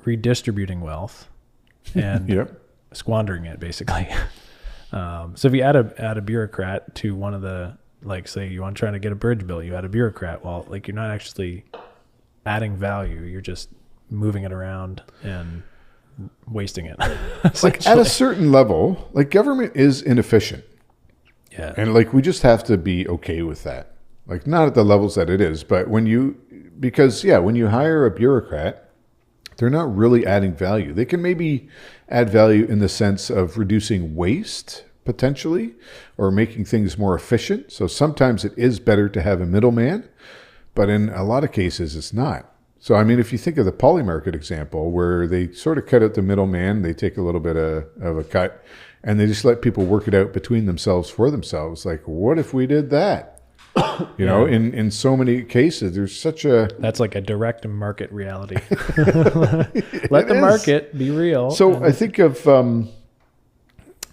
redistributing wealth and squandering it, basically. So if you add a bureaucrat to one of the, like, say you want trying to get a bridge built, you add a bureaucrat. Well, like, you're not actually adding value. You're just moving it around and wasting it. Like at a certain level, like government is inefficient. Yeah. And like, we just have to be okay with that. Like not at the levels that it is, but when you hire a bureaucrat, they're not really adding value. They can maybe add value in the sense of reducing waste potentially, or making things more efficient. So sometimes it is better to have a middleman, but in a lot of cases it's not. So, I mean, if you think of the Polymarket example, where they sort of cut out the middleman, they take a little bit of a cut, and they just let people work it out between themselves for themselves. Like, what if we did that? You know, in so many cases, there's such a... That's like a direct market reality. Let the market be real. So I think of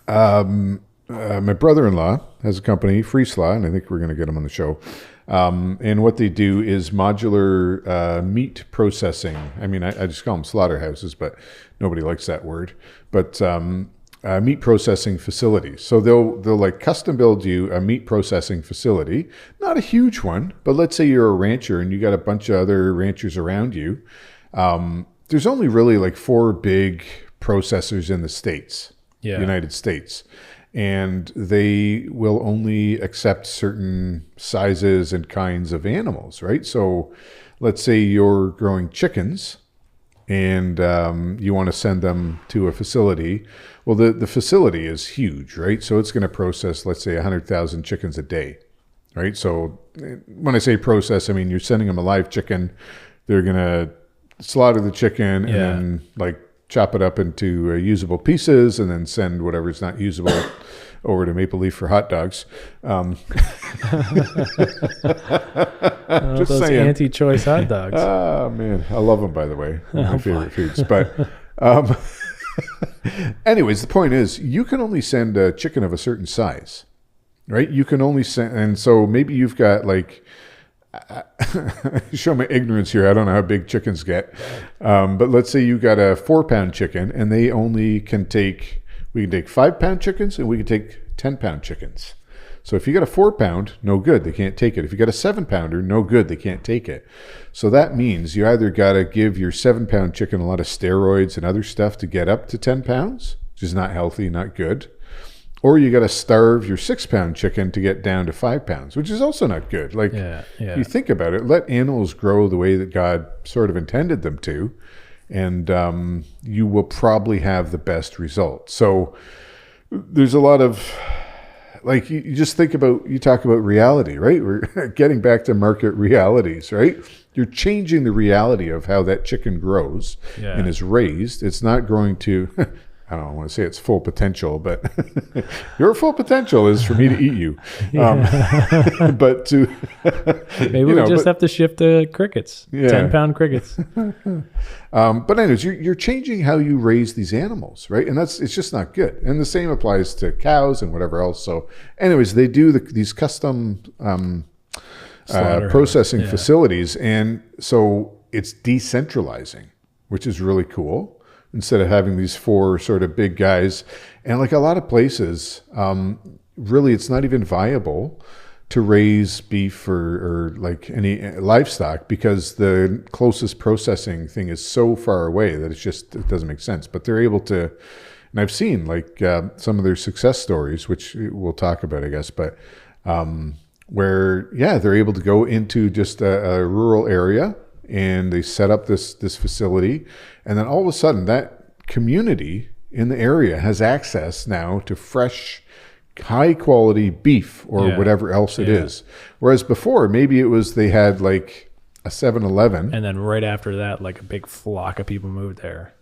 my brother-in-law has a company, Freeslaw, and I think we're going to get him on the show. And what they do is modular meat processing. I mean, I just call them slaughterhouses, but nobody likes that word. But meat processing facilities. So they'll like custom build you a meat processing facility, not a huge one, but let's say you're a rancher and you got a bunch of other ranchers around you. There's only really like 4 big processors in the States, United States. And they will only accept certain sizes and kinds of animals, right? So let's say you're growing chickens and you want to send them to a facility. Well, the facility is huge, right? So it's going to process, let's say, 100,000 chickens a day, right? So when I say process, I mean you're sending them a live chicken. They're going to slaughter the chicken and then like chop it up into usable pieces and then send whatever's not usable over to Maple Leaf for hot dogs. Just those saying. Anti-choice hot dogs. Oh, man. I love them, by the way. My favorite foods. But anyways, the point is you can only send a chicken of a certain size, right? You can only send, and so maybe you've got like, show my ignorance here. I don't know how big chickens get. But let's say you got a 4-pound chicken and they only can take, we can take 5-pound chickens and we can take 10-pound chickens. So if you got a 4-pound, no good, they can't take it. If you got a 7-pounder, no good, they can't take it. So that means you either got to give your 7-pound chicken a lot of steroids and other stuff to get up to 10 pounds, which is not healthy, not good. Or you got to starve your 6-pound chicken to get down to 5 pounds, which is also not good. Like, you think about it, let animals grow the way that God sort of intended them to, and you will probably have the best results. So there's a lot of, like, you just think about, you talk about reality, right? We're getting back to market realities, right? You're changing the reality of how that chicken grows and is raised. It's not growing to... I don't want to say it's full potential, but your full potential is for me to eat you. But to maybe we just have to shift to crickets, 10-pound crickets. But anyways, you're changing how you raise these animals, right? And it's just not good. And the same applies to cows and whatever else. So, anyways, they do these custom processing facilities, and so it's decentralizing, which is really cool. Instead of having these 4 sort of big guys. And like a lot of places, really it's not even viable to raise beef or like any livestock because the closest processing thing is so far away that it doesn't make sense. But they're able to, and I've seen like some of their success stories, which we'll talk about, I guess, but where, they're able to go into just a rural area and they set up this facility, and then all of a sudden that community in the area has access now to fresh, high quality beef or whatever else it is. Whereas before, maybe it was they had like a 7-Eleven. And then right after that, like a big flock of people moved there.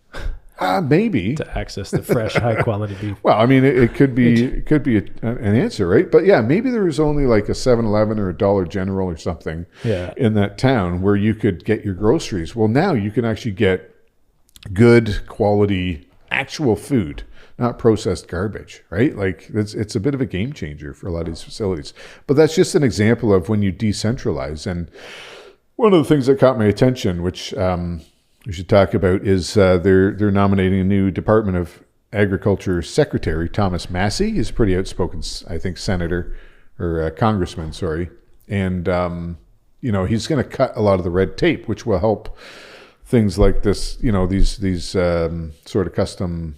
Maybe to access the fresh, high quality beef. Well, I mean, it could be an answer, right? But maybe there was only like a 7-Eleven or a Dollar General or something in that town where you could get your groceries. Well, now you can actually get good quality actual food, not processed garbage, right? Like it's a bit of a game changer for a lot of these facilities. But that's just an example of when you decentralize. And one of the things that caught my attention, which we should talk about, is they're nominating a new Department of Agriculture Secretary, Thomas Massey. He's a pretty outspoken, I think, senator or congressman, sorry. And, he's going to cut a lot of the red tape, which will help things like this, these sort of custom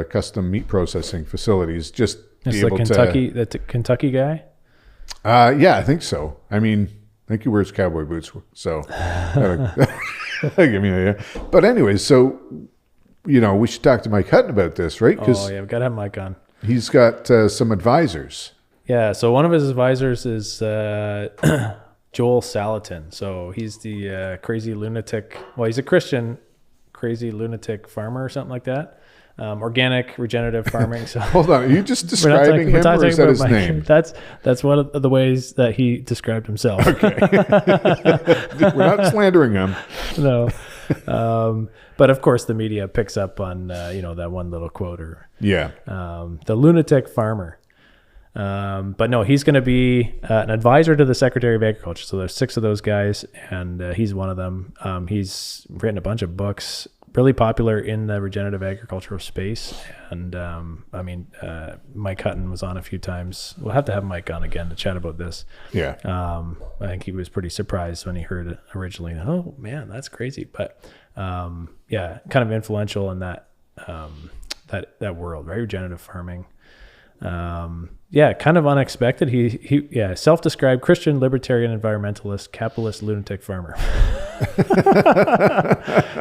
custom meat processing facilities just it's be like able the Kentucky guy? Yeah, I think so. I mean, I think he wears cowboy boots, so give me an idea. But anyways, so we should talk to Mike Hutton about this, right? Oh yeah, we've got to have Mike on. He's got some advisors. Yeah, so one of his advisors is Joel Salatin. So he's the crazy lunatic. Well, he's a Christian crazy lunatic farmer or something like that. Organic regenerative farming. So Hold on, are you just describing him, or is that his name? That's one of the ways that he described himself. Okay. We're not slandering him. No. But of course the media picks up on, that one little quote or the lunatic farmer. But no, he's going to be an advisor to the Secretary of Agriculture. So there's 6 of those guys, and he's one of them. He's written a bunch of books, really popular in the regenerative agricultural space. And Mike Hutton was on a few times. We'll have to have Mike on again to chat about this. Yeah. I think he was pretty surprised when he heard it originally. Oh man, that's crazy. But kind of influential in that world, right? Regenerative farming. Kind of unexpected. He self-described Christian libertarian environmentalist capitalist lunatic farmer.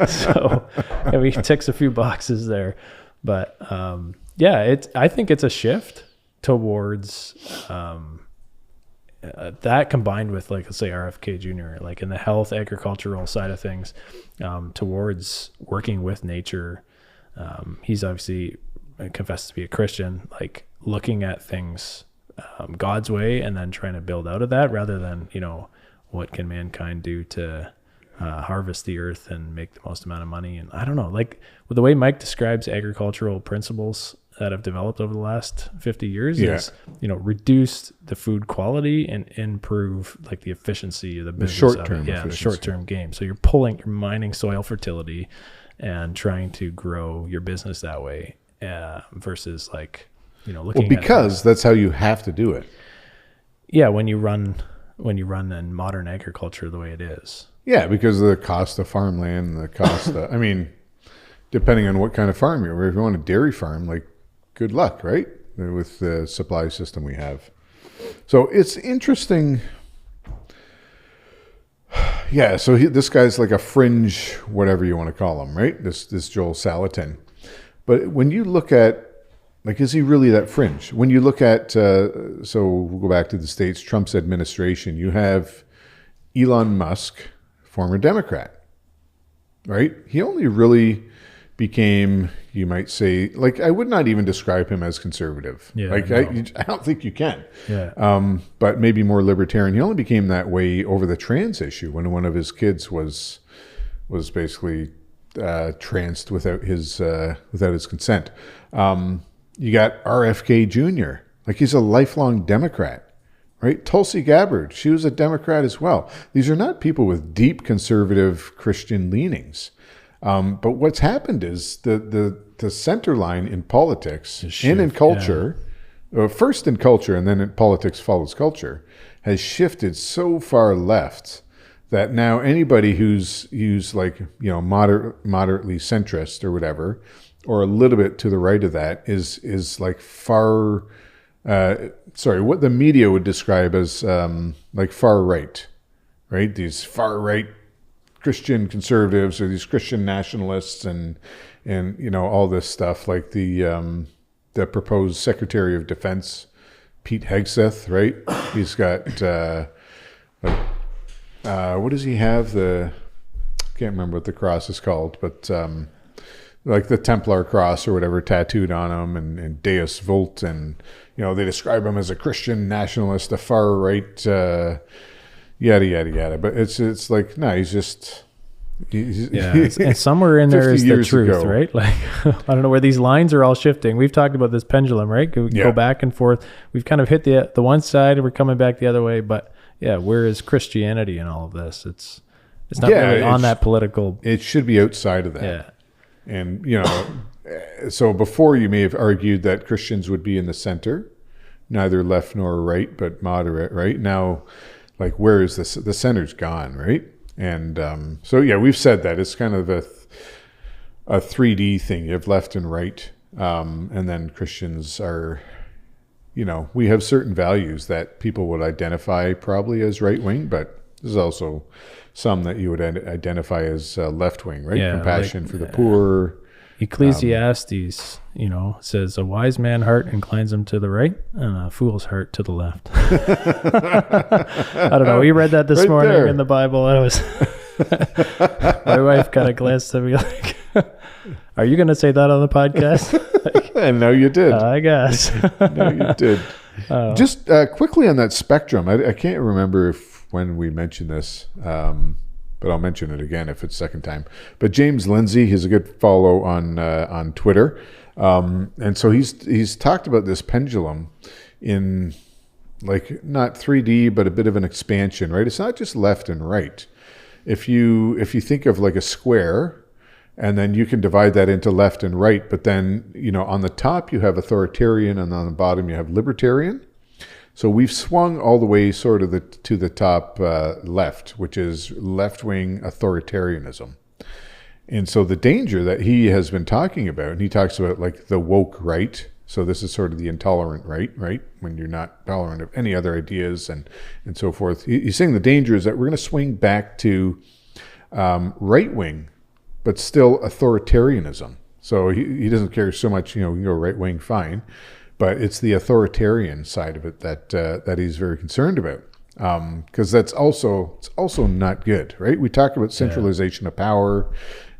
So he ticks a few boxes there, but I think it's a shift towards that, combined with, like, let's say RFK Jr., like in the health agricultural side of things, towards working with nature. He's obviously confessed to be a Christian, like looking at things God's way and then trying to build out of that, rather than, what can mankind do to harvest the earth and make the most amount of money. And I don't know, like with the way Mike describes agricultural principles that have developed over the last 50 years is, reduce the food quality and improve like the efficiency of the business. The short-term game. So you're mining soil fertility and trying to grow your business that way, versus like, looking because that's how you have to do it. Yeah. When you run in modern agriculture the way it is. Yeah. Because of the cost of farmland, the cost of, depending on what kind of farm you're, if you want a dairy farm, like, good luck, right? With the supply system we have. So it's interesting. Yeah. So this guy's like a fringe, whatever you want to call him, right? This Joel Salatin. But when you look at, like, is he really that fringe? When you look at, so we'll go back to the States, Trump's administration, you have Elon Musk, former Democrat, right? He only really became, you might say, like, I would not even describe him as conservative. Yeah, like, no. I don't think you can. Yeah. But maybe more libertarian. He only became that way over the trans issue when one of his kids was basically tranced without his consent. You got RFK Jr. Like, he's a lifelong Democrat, right? Tulsi Gabbard, she was a Democrat as well. These are not people with deep conservative Christian leanings. But what's happened is the center line in politics and in culture, first in culture and then in politics follows culture, has shifted so far left that now anybody who's like, moderately centrist or whatever, or a little bit to the right of that is like far, what the media would describe as like far right, right? These far right Christian conservatives or these Christian nationalists and all this stuff, like the proposed Secretary of Defense, Pete Hegseth, right? He's got what does he have? Can't remember what the cross is called, but like the Templar cross or whatever tattooed on him, and Deus Vult, and they describe him as a Christian nationalist, a far right, yada yada yada. But it's like, no, he's and somewhere in there is the truth, right? Like, I don't know where these lines are all shifting. We've talked about this pendulum, right? Go back and forth. We've kind of hit the one side and we're coming back the other way. But yeah, where is Christianity in all of this? It's not really on that political. It should be outside of that. Yeah. And, so before you may have argued that Christians would be in the center, neither left nor right, but moderate, right? Now, like, where is this? The center's gone, right? And we've said that it's kind of a 3D thing. You have left and right, and then Christians are, we have certain values that people would identify probably as right wing, but there's also some that you would identify as left wing, right? Compassion for the poor. Ecclesiastes, says a wise man's heart inclines him to the right and a fool's heart to the left. I don't know. We read that this morning there in the Bible. I was my wife kind of glanced at me like, are you going to say that on the podcast? I know you did. I guess. No, you did. Just quickly on that spectrum, I can't remember when we mentioned this, but I'll mention it again if it's second time. But James Lindsay, he's a good follow on Twitter, and so he's talked about this pendulum in like not 3D, but a bit of an expansion, right? It's not just left and right. If you think of like a square, and then you can divide that into left and right, but then on the top you have authoritarian, and on the bottom you have libertarian. So we've swung all the way sort of to the top left, which is left-wing authoritarianism. And so the danger that he has been talking about, and he talks about like the woke right. So this is sort of the intolerant right? When you're not tolerant of any other ideas and so forth. He's saying the danger is that we're going to swing back to right-wing, but still authoritarianism. So he doesn't care so much, we can go right-wing, fine. But it's the authoritarian side of it that he's very concerned about, because it's also not good, right? We talk about centralization of power,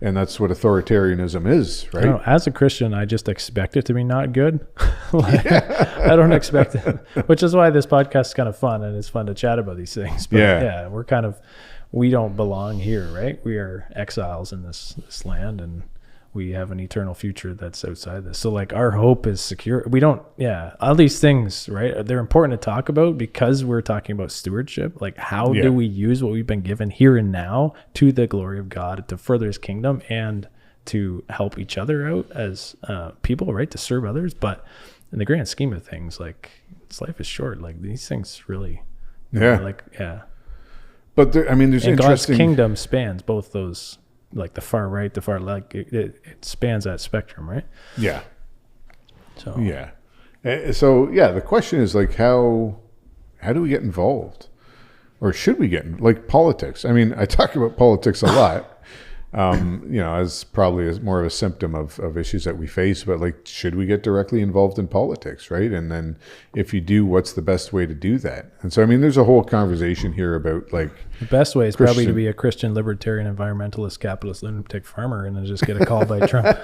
and that's what authoritarianism is, right? As a Christian, I just expect it to be not good. I don't expect it, which is why this podcast is kind of fun, and it's fun to chat about these things. But we don't belong here, right? We are exiles in this land, and we have an eternal future that's outside this. So like our hope is secure. We don't, all these things, right? They're important to talk about because we're talking about stewardship. Like how do we use what we've been given here and now to the glory of God, to further his kingdom and to help each other out as people, right? To serve others. But in the grand scheme of things, like life is short. Like these things really, But there's interesting. God's kingdom spans both those, like the far right, the far left, it spans that spectrum, right? Yeah. So the question is like how do we get involved, or should we get like politics? I mean, I talk about politics a lot, as probably as more of a symptom of issues that we face. But like, should we get directly involved in politics, right? And then if you do, what's the best way to do that? And so, there's a whole conversation here about like the best way is probably to be a Christian, libertarian, environmentalist, capitalist, lunatic farmer, and then just get a call by Trump.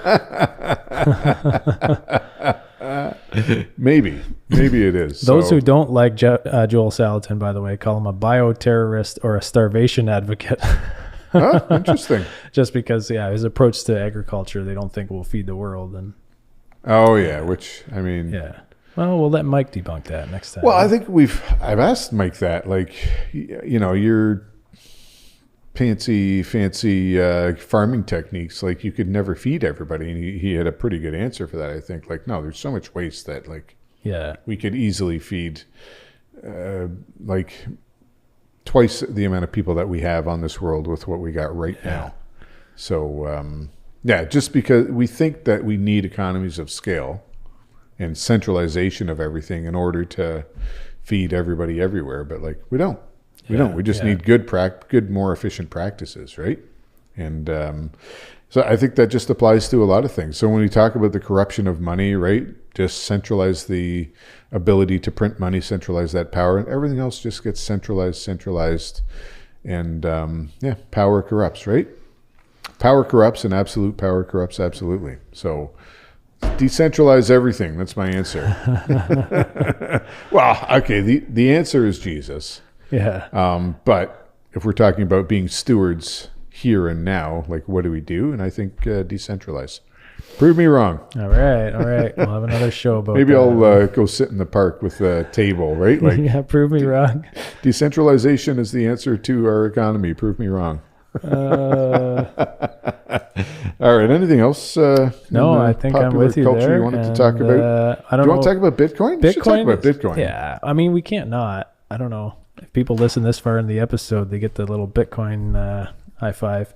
Maybe it is. Those who don't like Joel Salatin, by the way, call him a bioterrorist or a starvation advocate. Huh? Interesting. Just because, his approach to agriculture, they don't think will feed the world. And Well, we'll let Mike debunk that next time. Well, I think I've asked Mike that, like, your fancy farming techniques, like you could never feed everybody. And he had a pretty good answer for that, I think. Like, no, there's so much waste that we could easily feed twice the amount of people that we have on this world with what we got right now. So, just because we think that we need economies of scale and centralization of everything in order to feed everybody everywhere. But we don't. We just need good, more efficient practices, right? And so I think that just applies to a lot of things. So when we talk about the corruption of money, right, just centralize the ability to print money, centralize that power, and everything else just gets centralized. And power corrupts, right? Power corrupts, and absolute power corrupts absolutely. So decentralize everything. That's my answer. Well, okay, the answer is Jesus. Yeah. But if we're talking about being stewards here and now, like, what do we do? And I think decentralize. Prove me wrong. All right. We'll have another show about Maybe that. I'll go sit in the park with a table, right? Like, prove me wrong. Decentralization is the answer to our economy. Prove me wrong. All right. Anything else? No, I think I'm with you culture there. You wanted to talk about? I don't know. Do you want to talk about Bitcoin? We should talk about Bitcoin. Yeah. I mean, we can't not. I don't know. If people listen this far in the episode, they get the little Bitcoin high five.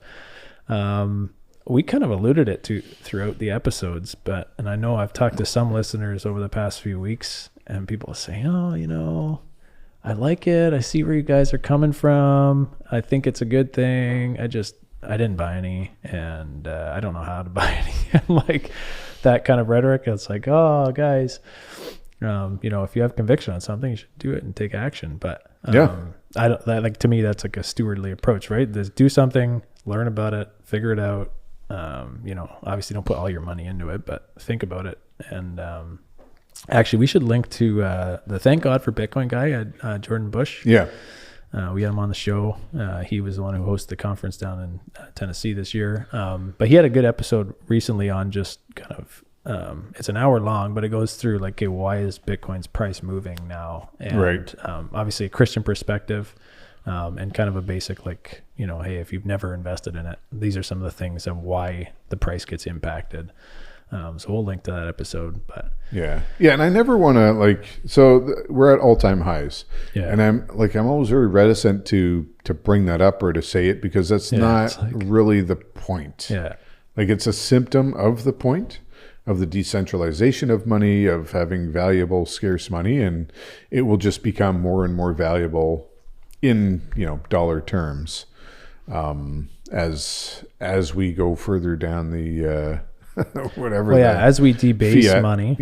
We kind of alluded it to throughout the episodes, and I know I've talked to some listeners over the past few weeks, and people say, I like it. I see where you guys are coming from. I think it's a good thing. I didn't buy any, and I don't know how to buy any. Like that kind of rhetoric. It's like, oh, guys, if you have conviction on something, you should do it and take action. But I don't like, to me, that's like a stewardly approach, right? Just do something, learn about it, figure it out. Obviously don't put all your money into it, but think about it. And actually, we should link to the Thank God for Bitcoin guy, Jordan Bush. Yeah. We had him on the show. He was the one who hosted the conference down in Tennessee this year. But he had a good episode recently on just kind of, it's an hour long, but it goes through like, okay, why is Bitcoin's price moving now? And right. Obviously a Christian perspective, and kind of a basic, like, hey, if you've never invested in it, these are some of the things of why the price gets impacted. So we'll link to that episode, but yeah. And I never want to we're at all-time highs, and I'm always very reticent to bring that up or to say it, because that's not really the point. Yeah. Like, it's a symptom of the point of the decentralization of money, of having valuable, scarce money, and it will just become more and more valuable in, dollar terms, as we go further down the, whatever. Well, as we debase fiat, money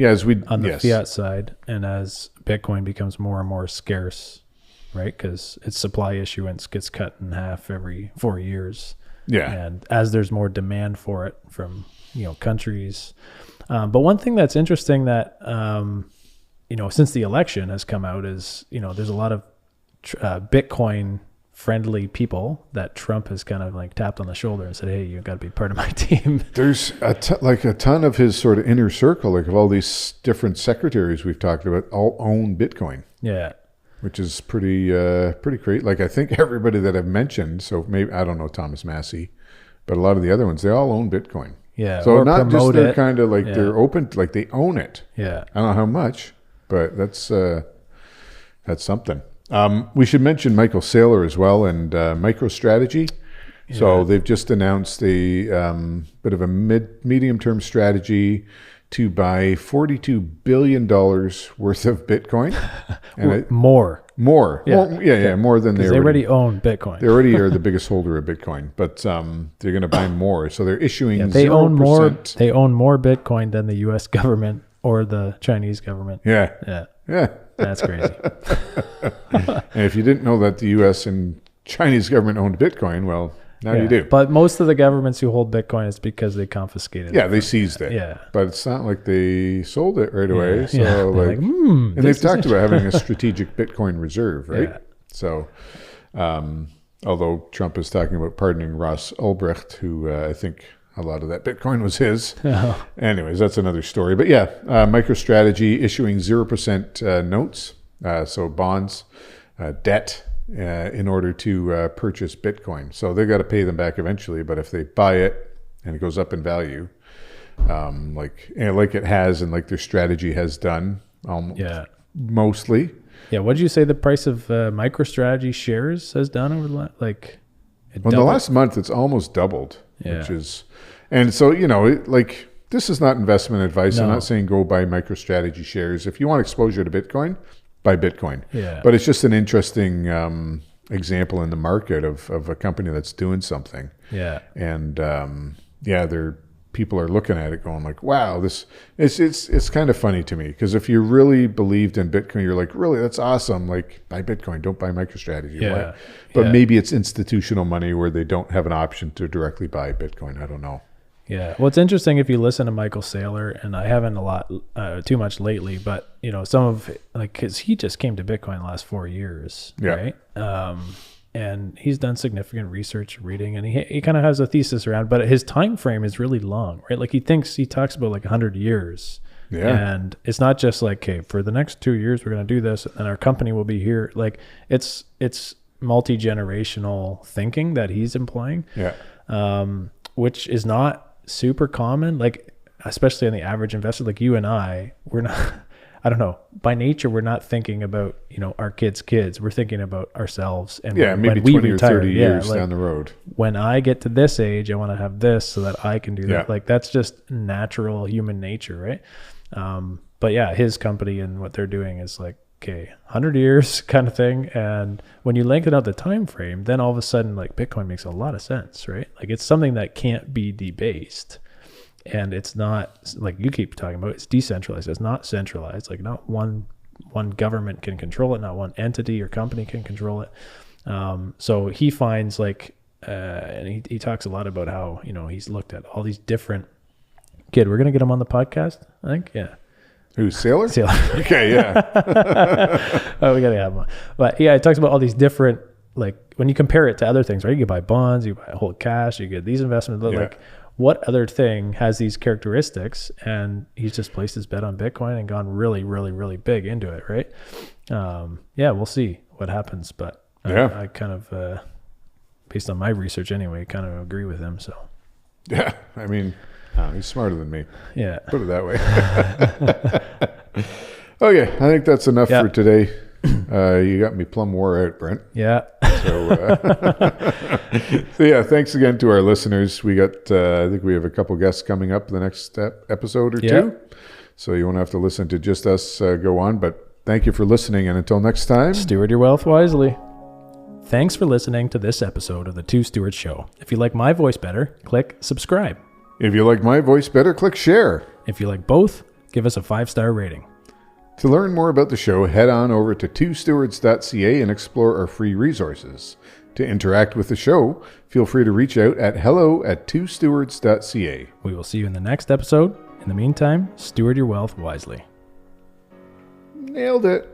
on the yes. fiat side, and as Bitcoin becomes more and more scarce, right? Because its supply issuance gets cut in half every 4 years. Yeah. And as there's more demand for it from, countries. But one thing that's interesting that, since the election has come out is, there's a lot of Bitcoin friendly people that Trump has kind of like tapped on the shoulder and said, hey, you've got to be part of my team. There's a ton of his sort of inner circle, like of all these different secretaries we've talked about, all own Bitcoin. Yeah. Which is pretty great. Like, I think everybody that I've mentioned, so maybe, I don't know Thomas Massey, but a lot of the other ones, they all own Bitcoin. Yeah. So not just they're kind of like they're open, like they own it. Yeah. I don't know how much, but that's something. We should mention Michael Saylor as well, and MicroStrategy. Yeah. So they've just announced a bit of a medium-term strategy to buy $42 billion worth of Bitcoin. And more. Yeah. More than they already own Bitcoin. They already are the biggest holder of Bitcoin, but they're going to buy more. So they're issuing they 0%. own more. They own more Bitcoin than the U.S. government or the Chinese government. Yeah. That's crazy. And if you didn't know that the U.S. and Chinese government owned Bitcoin, well, now you do. But most of the governments who hold Bitcoin is because they confiscated it. Yeah, they seized it. Yeah. But it's not like they sold it right away. Yeah. So and they've talked about having a strategic Bitcoin reserve, right? Yeah. So although Trump is talking about pardoning Ross Ulbricht, who I think a lot of that Bitcoin was his. Oh. Anyways, that's another story. But yeah, MicroStrategy issuing 0% notes, so bonds, debt, in order to purchase Bitcoin. So they've got to pay them back eventually. But if they buy it and it goes up in value, like it has, and like their strategy has done, mostly. Yeah. What did you say the price of MicroStrategy shares has done over the the last month? It's almost doubled. Yeah. Which is, and so this is not investment advice. No. I'm not saying go buy MicroStrategy shares. If you want exposure to Bitcoin, buy Bitcoin. Yeah. But it's just an interesting example in the market of a company that's doing something. Yeah. And people are looking at it going like, wow, this it's kind of funny to me, because if you really believed in Bitcoin, you're like, really, that's awesome. Like, buy Bitcoin, don't buy MicroStrategy. Yeah. But maybe it's institutional money where they don't have an option to directly buy Bitcoin. I don't know. Yeah. Well, it's interesting if you listen to Michael Saylor, and I haven't too much lately, but some of because he just came to Bitcoin the last 4 years, right? And he's done significant research, reading, and he kind of has a thesis around, but his time frame is really long, right? Like he talks about 100 years. Yeah. And it's not just like, okay, for the next 2 years, we're going to do this and our company will be here. Like it's multi-generational thinking that he's employing, which is not super common, like especially on the average investor, like you and we're not, I don't know, by nature, we're not thinking about, our kids. We're thinking about ourselves. And maybe when 20 we retire, or 30 years down the road. When I get to this age, I want to have this so that I can do that. Like that's just natural human nature, right? But his company and what they're doing is like okay, 100 years kind of thing. And when you lengthen out the time frame, then all of a sudden, like Bitcoin makes a lot of sense, right? Like it's something that can't be debased. And it's not, like you keep talking about, it's decentralized. It's not centralized. Like not one government can control it. Not one entity or company can control it. So he finds like, and he talks a lot about how, he's looked at all these different, kid, we're going to get him on the podcast, I think. Yeah. Who's Sailor? Sailor. Okay, yeah. Oh, we got to have him on. But yeah, it talks about all these different, like when you compare it to other things, right? You can buy bonds, you buy hold cash, you get these investments. Yeah. Like what other thing has these characteristics? And he's just placed his bet on Bitcoin and gone really, really, really big into it, right? Yeah, we'll see what happens. But I kind of, based on my research anyway, kind of agree with him. So yeah, I mean, he's smarter than me. Yeah. Put it that way. Okay, I think that's enough for today. You got me plumb wore out, Brent. Yeah. So yeah, thanks again to our listeners. We got, I think we have a couple guests coming up the next episode or two. So you won't have to listen to just us go on, but thank you for listening. And until next time, steward your wealth wisely. Thanks for listening to this episode of the Two Stewards Show. If you like my voice better, click subscribe. If you like my voice better, click share. If you like both, give us a 5-star rating. To learn more about the show, head on over to twostewards.ca and explore our free resources. To interact with the show, feel free to reach out at hello@twostewards.ca. We will see you in the next episode. In the meantime, steward your wealth wisely. Nailed it.